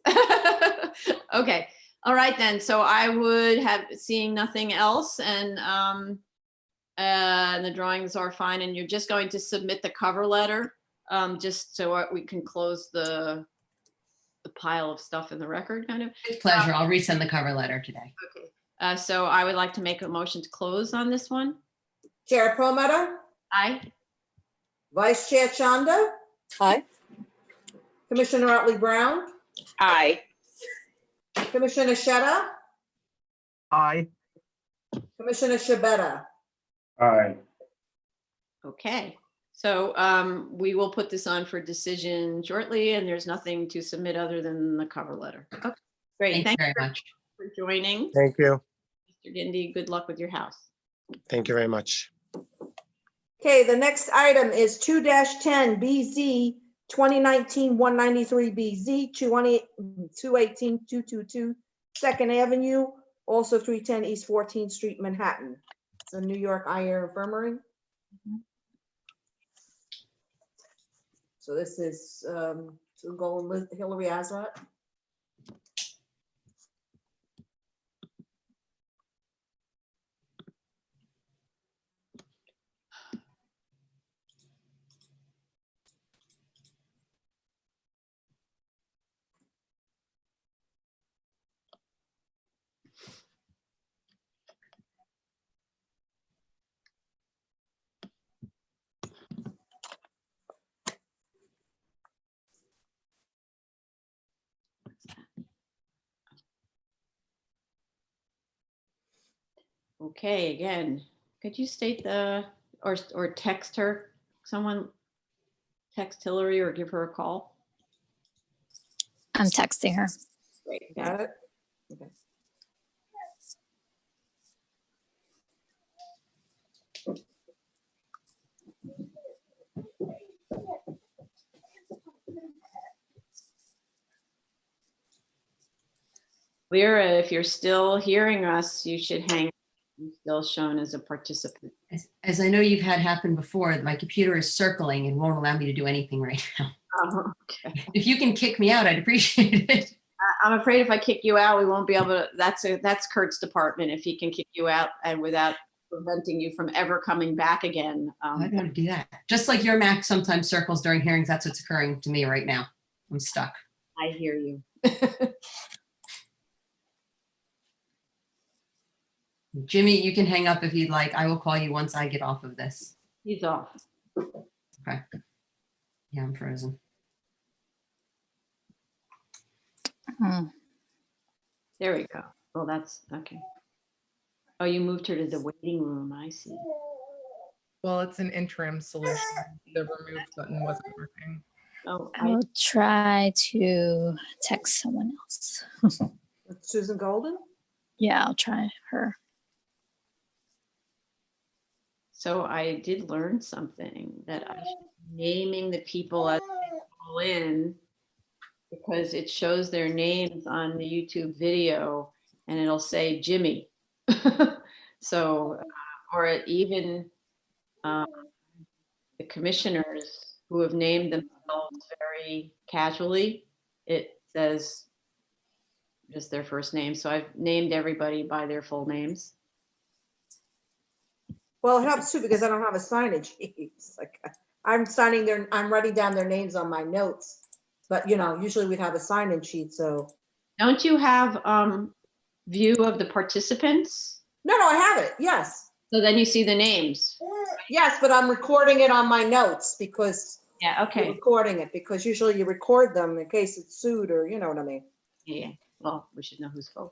B: Okay. All right then. So I would have, seeing nothing else, and the drawings are fine, and you're just going to submit the cover letter, just so we can close the pile of stuff in the record, kind of.
K: With pleasure. I'll resend the cover letter today.
B: Okay. So I would like to make a motion to close on this one.
A: Chair Promoter,
B: Aye.
A: Vice Chair Chanda,
C: Aye.
A: Commissioner Otley Brown,
D: Aye.
A: Commissioner Sheta,
E: Aye.
A: Commissioner Shabeta.
F: Aye.
B: Okay. So we will put this on for decision shortly, and there's nothing to submit other than the cover letter. Okay. Great.
K: Thank you
B: Thank
K: very much.
B: you for joining.
J: Thank you.
B: Mr. Gindi, good luck with your house.
J: Thank you very much.
A: Okay, the next item is 2-10 BZ 2019-193 BZ 218-222 Second Avenue, also 310 East 14th Street, Manhattan. It's a New York Eye Air Infirmary. So this is to go with Hillary Azat.
B: Okay, again, could you state or text her, someone text Hillary or give her a call?
L: I'm texting her.
B: Great.
A: Got it? Okay.
B: Lyra, if you're still hearing us, you should hang. You're still shown as a participant.
K: As I know you've had happen before, my computer is circling and won't allow me to do anything right now.
B: Okay.
K: If you can kick me out, I'd appreciate it.
B: I'm afraid if I kick you out, we won't be able to. That's Kurt's department. If he can kick you out and without preventing you from ever coming back again.
K: I don't know how to do that. Just like your Mac sometimes circles during hearings, that's what's occurring to me right now. I'm stuck.
B: I hear you.
K: Jimmy, you can hang up if you'd like. I will call you once I get off of this.
B: He's off.
K: Okay. Yeah, I'm frozen.
B: There we go. Well, that's okay. Oh, you moved her to the waiting room. I see.
I: Well, it's an interim solution. The remove button wasn't working.
B: Oh,
L: I will try to text someone else.
A: Susan Golden?
L: Yeah, I'll try her.
B: So I did learn something that I should be naming the people as they call in, because it shows their names on the YouTube video and it'll say Jimmy. So, or even the commissioners who have named themselves very casually, it says just their first name. So I've named everybody by their full names.
A: Well, it helps too because I don't have a signage. It's like I'm writing down their names on my notes, but usually we'd have a sign-in sheet. So
B: don't you have view of the participants?
A: No, I have it. Yes.
B: So then you see the names.
A: Yes, but I'm recording it on my notes because
B: yeah, okay.
A: You're recording it because usually you record them in case it's sued or you know what I mean.
B: Yeah. Well, we should know who's voting.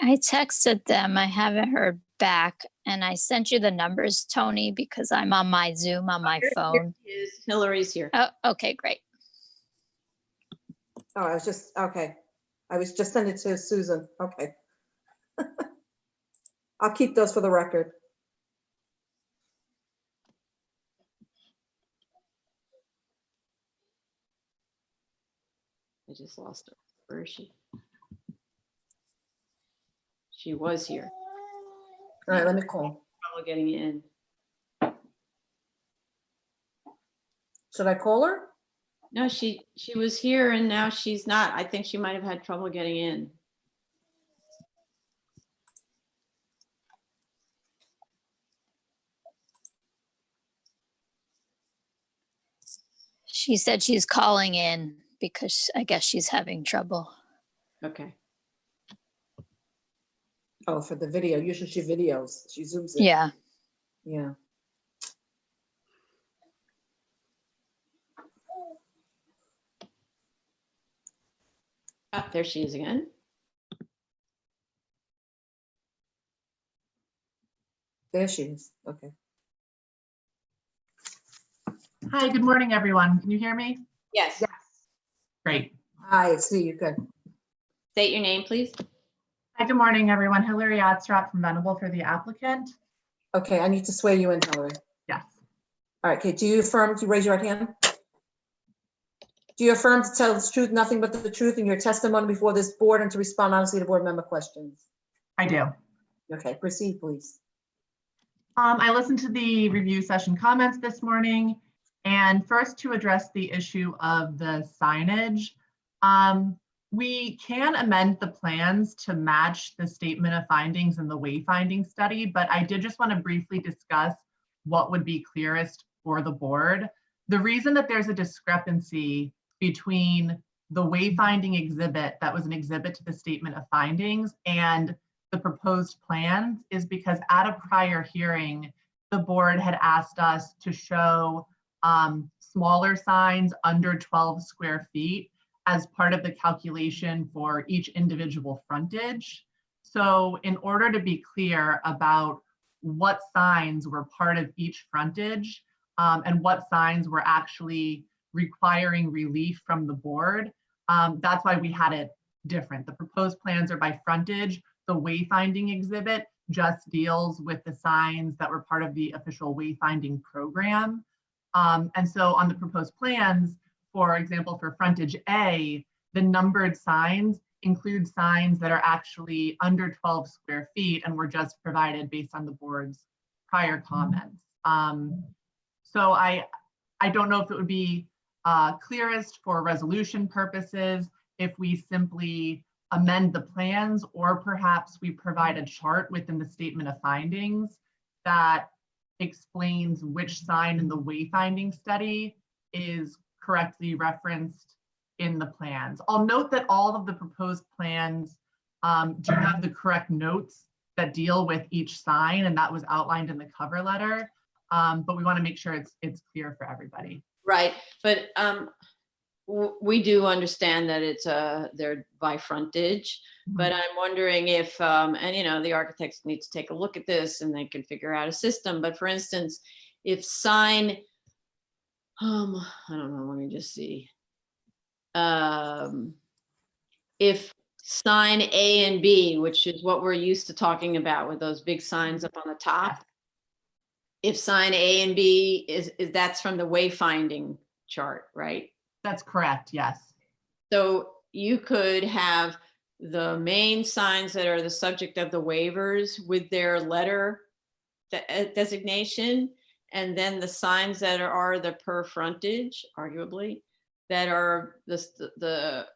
L: I texted them. I haven't heard back. And I sent you the numbers, Tony, because I'm on my Zoom on my phone.
B: Hillary's here.
L: Oh, okay, great.
A: Oh, I was just sending it to Susan. Okay. I'll keep those for the record.
B: I just lost her. Where is she? She was here.
A: All right, let me call.
B: Trouble getting in.
A: Should I call her?
B: No, she was here and now she's not. I think she might have had trouble getting in.
L: She said she's calling in because I guess she's having trouble.
B: Okay.
A: Oh, for the video. Usually she videos. She zooms in.
L: Yeah.
A: Yeah.
B: Ah, there she is again.
A: There she is. Okay.
M: Hi, good morning, everyone. Can you hear me?
B: Yes.
A: Yes.
M: Great.
A: Hi, see you. Good.
B: State your name, please.
M: Hi, good morning, everyone. Hillary Adstrat from Venable for the applicant.
A: Okay, I need to swear you in, Hillary.
M: Yes.
A: All right, okay. Do you affirm to raise your right hand? Do you affirm to tell the truth, nothing but the truth in your testimony before this board and to respond honestly to board member questions?
M: I do.
A: Okay, proceed, please.
M: I listened to the review session comments this morning, and first to address the issue of the signage. We can amend the plans to match the statement of findings in the wayfinding study, but I did just want to briefly discuss what would be clearest for the board. The reason that there's a discrepancy between the wayfinding exhibit that was an exhibit to the statement of findings and the proposed plans is because at a prior hearing, the board had asked us to show smaller signs under 12 square feet as part of the calculation for each individual frontage. So in order to be clear about what signs were part of each frontage and what signs were actually requiring relief from the board, that's why we had it different. The proposed plans are by frontage. The wayfinding exhibit just deals with the signs that were part of the official wayfinding program. And so on the proposed plans, for example, for frontage A, the numbered signs include signs that are actually under 12 square feet and were just provided based on the board's prior comments. So I don't know if it would be clearest for resolution purposes if we simply amend the plans, or perhaps we provide a chart within the statement of findings that explains which sign in the wayfinding study is correctly referenced in the plans. I'll note that all of the proposed plans do have the correct notes that deal with each sign, and that was outlined in the cover letter. But we want to make sure it's clear for everybody.
B: Right, but we do understand that it's they're by frontage, but I'm wondering if, and you know, the architects need to take a look at this and they can figure out a system. But for instance, if sign, I don't know, let me just see. If sign A and B, which is what we're used to talking about with those big signs up on the top, if sign A and B is that's from the wayfinding chart, right?
M: That's correct, yes.
B: So you could have the main signs that are the subject of the waivers with their letter designation, and then the signs that are the per frontage, arguably, that are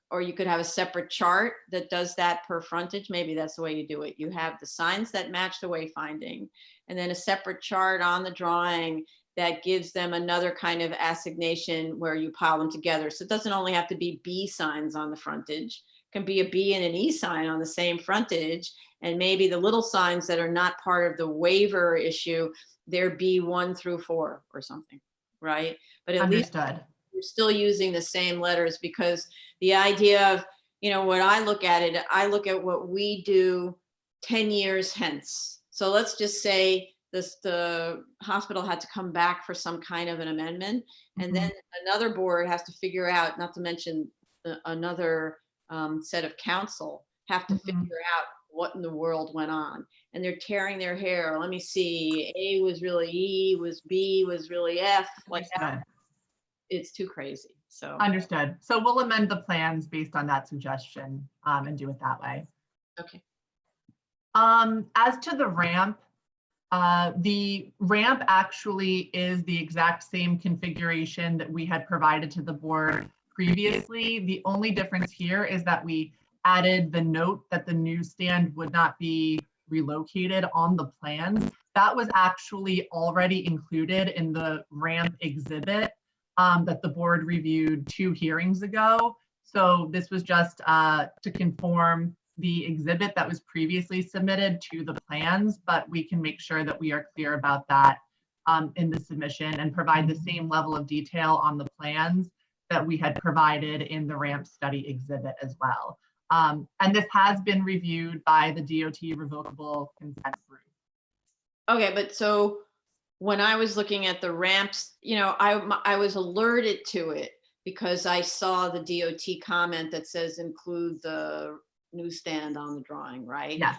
B: or you could have a separate chart that does that per frontage. Maybe that's the way you do it. You have the signs that match the wayfinding, and then a separate chart on the drawing that gives them another kind of assignation where you pile them together. So it doesn't only have to be B signs on the frontage. It can be a B and an E sign on the same frontage. And maybe the little signs that are not part of the waiver issue, they're B1 through 4 or something, right? But at least we're still using the same letters, because the idea of, you know, when I look at it, I look at what we do 10 years hence. So let's just say the hospital had to come back for some kind of an amendment, and then another board has to figure out, not to mention another set of council have to figure out what in the world went on, and they're tearing their hair. Let me see, A was really E, was B, was really F, like that. It's too crazy. So
M: understood. So we'll amend the plans based on that suggestion and do it that way.
B: Okay.
M: As to the ramp actually is the exact same configuration that we had provided to the board previously. The only difference here is that we added the note that the newsstand would not be relocated on the plans. That was actually already included in the ramp exhibit that the board reviewed 2 hearings ago. So this was just to conform the exhibit that was previously submitted to the plans, but we can make sure that we are clear about that in the submission and provide the same level of detail on the plans that we had provided in the ramp study exhibit as well. And this has been reviewed by the DOT revocable consent group.
B: Okay, but so when I was looking at the ramps, you know, I was alerted to it because I saw the DOT comment that says include the newsstand on the drawing, right?
M: Yes.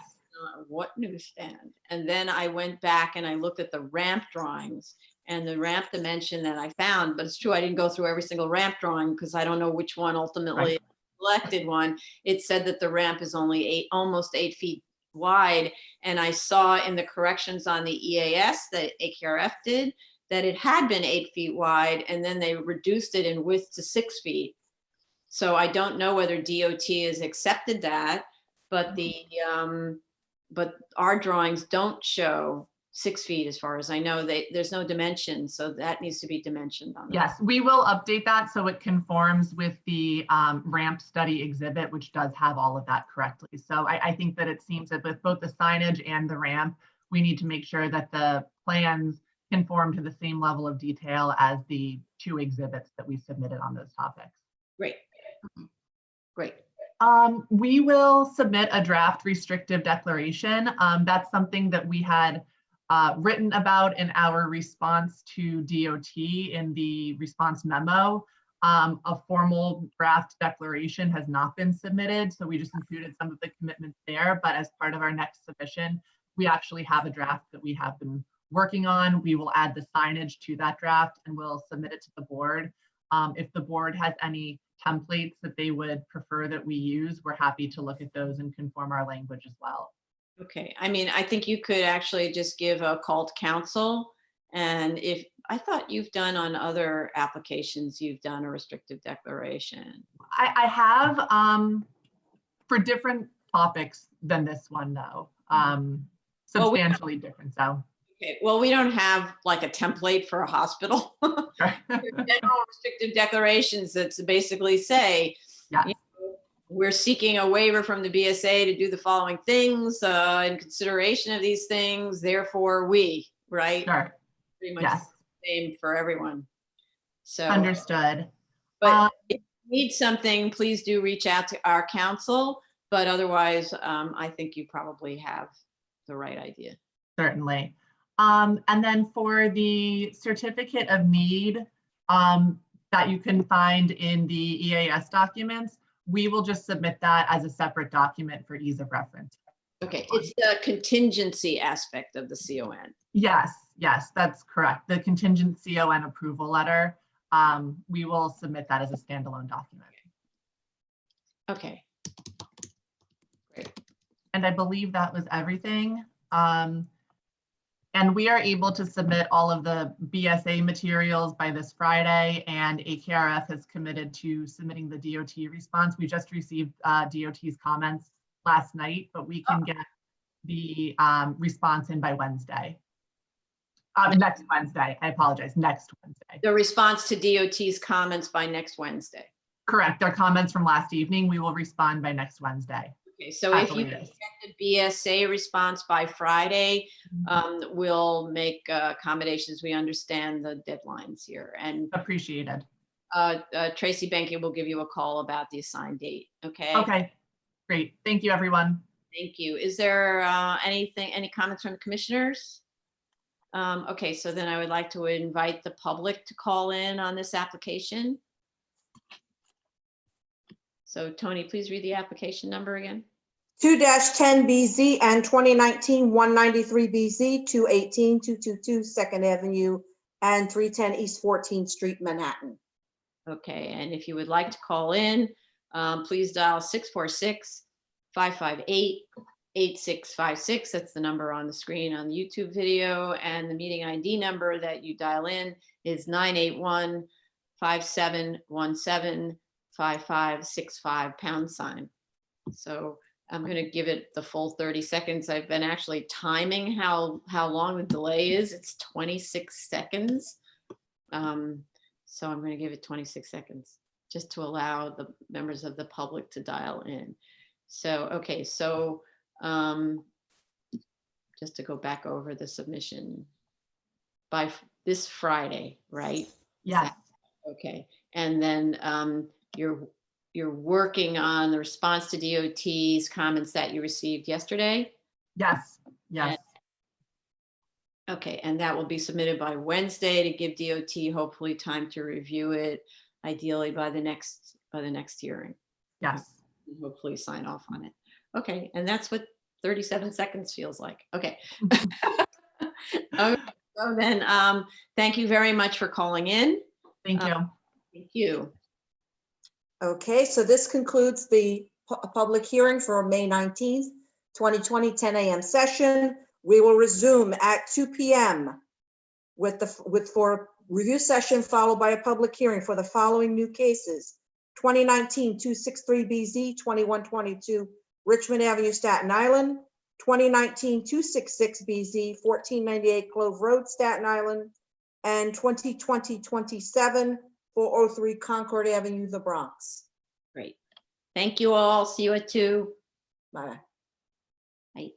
B: What newsstand? And then I went back and I looked at the ramp drawings and the ramp dimension that I found, but it's true, I didn't go through every single ramp drawing because I don't know which one ultimately selected one. It said that the ramp is only almost 8 feet wide. And I saw in the corrections on the EAS that AKRF did that it had been 8 feet wide, and then they reduced it in width to 6 feet. So I don't know whether DOT has accepted that, but but our drawings don't show 6 feet as far as I know. There's no dimension, so that needs to be dimensioned on.
M: Yes, we will update that so it conforms with the ramp study exhibit, which does have all of that correctly. So I think that it seems that with both the signage and the ramp, we need to make sure that the plans conform to the same level of detail as the 2 exhibits that we submitted on those topics.
B: Great. Great.
M: We will submit a draft restrictive declaration. That's something that we had written about in our response to DOT in the response memo. A formal draft declaration has not been submitted, so we just included some of the commitments there, but as part of our next submission, we actually have a draft that we have been working on. We will add the signage to that draft and we'll submit it to the board. If the board has any templates that they would prefer that we use, we're happy to look at those and conform our language as well.
B: Okay, I mean, I think you could actually just give a call to council. And if, I thought you've done on other applications, you've done a restrictive declaration.
M: I have for different topics than this one though. Substantially different, so.
B: Okay, well, we don't have like a template for a hospital. General restrictive declarations that basically say,
M: yes,
B: you know, we're seeking a waiver from the BSA to do the following things in consideration of these things, therefore we, right?
M: Sure.
B: Pretty much
M: Yes.
B: the same for everyone. So
M: Understood.
B: But if you need something, please do reach out to our council. But otherwise, I think you probably have the right idea.
M: Certainly. And then for the certificate of need that you can find in the EAS documents, we will just submit that as a separate document for ease of reference.
B: Okay, it's the contingency aspect of the CON.
M: Yes, yes, that's correct. The contingent CON approval letter, we will submit that as a standalone document.
B: Okay. Great.
M: And I believe that was everything. And we are able to submit all of the BSA materials by this Friday, and AKRF has committed to submitting the DOT response. We just received DOT's comments last night, but we can get the response in by Wednesday. Next Wednesday, I apologize, next Wednesday.
B: The response to DOT's comments by next Wednesday.
M: Correct, their comments from last evening, we will respond by next Wednesday.
B: Okay, so if you get the BSA response by Friday, we'll make accommodations. We understand the deadlines here, and
M: appreciated.
B: Tracy Benke will give you a call about the assigned date. Okay.
M: Okay, great. Thank you, everyone.
B: Thank you. Is there any comments from the commissioners? Okay, so then I would like to invite the public to call in on this application. So Tony, please read the application number again.
A: 2-10BZ and 2019-193BZ, 218-222 Second Avenue and 310 East 14th Street, Manhattan.
B: Okay, and if you would like to call in, please dial 646-558-8656. That's the number on the screen on the YouTube video, and the meeting ID number that you dial in is 981-5717. 5565 #. So I'm going to give it the full 30 seconds. I've been actually timing how long the delay is. It's 26 seconds. So I'm going to give it 26 seconds just to allow the members of the public to dial in. So, okay, so just to go back over the submission by this Friday, right?
M: Yes.
B: Okay, and then you're working on the response to DOT's comments that you received yesterday?
M: Yes, yes.
B: Okay, and that will be submitted by Wednesday to give DOT hopefully time to review it, ideally by the next hearing.
M: Yes.
B: And hopefully sign off on it. Okay, and that's what 37 seconds feels like. Okay. Okay, so then thank you very much for calling in.
M: Thank you.
B: Thank you.
A: Okay, so this concludes the public hearing for May 19th, 2020, 10 a.m. session. We will resume at 2 p.m. for review session, followed by a public hearing for the following new cases: 2019-263BZ, 2122 Richmond Avenue, Staten Island; 2019-266BZ, 1498 Clove Road, Staten Island; and 2020-27 403 Concord Avenue, the Bronx.
B: Great. Thank you all. See you at 2.
A: Bye.
B: Bye.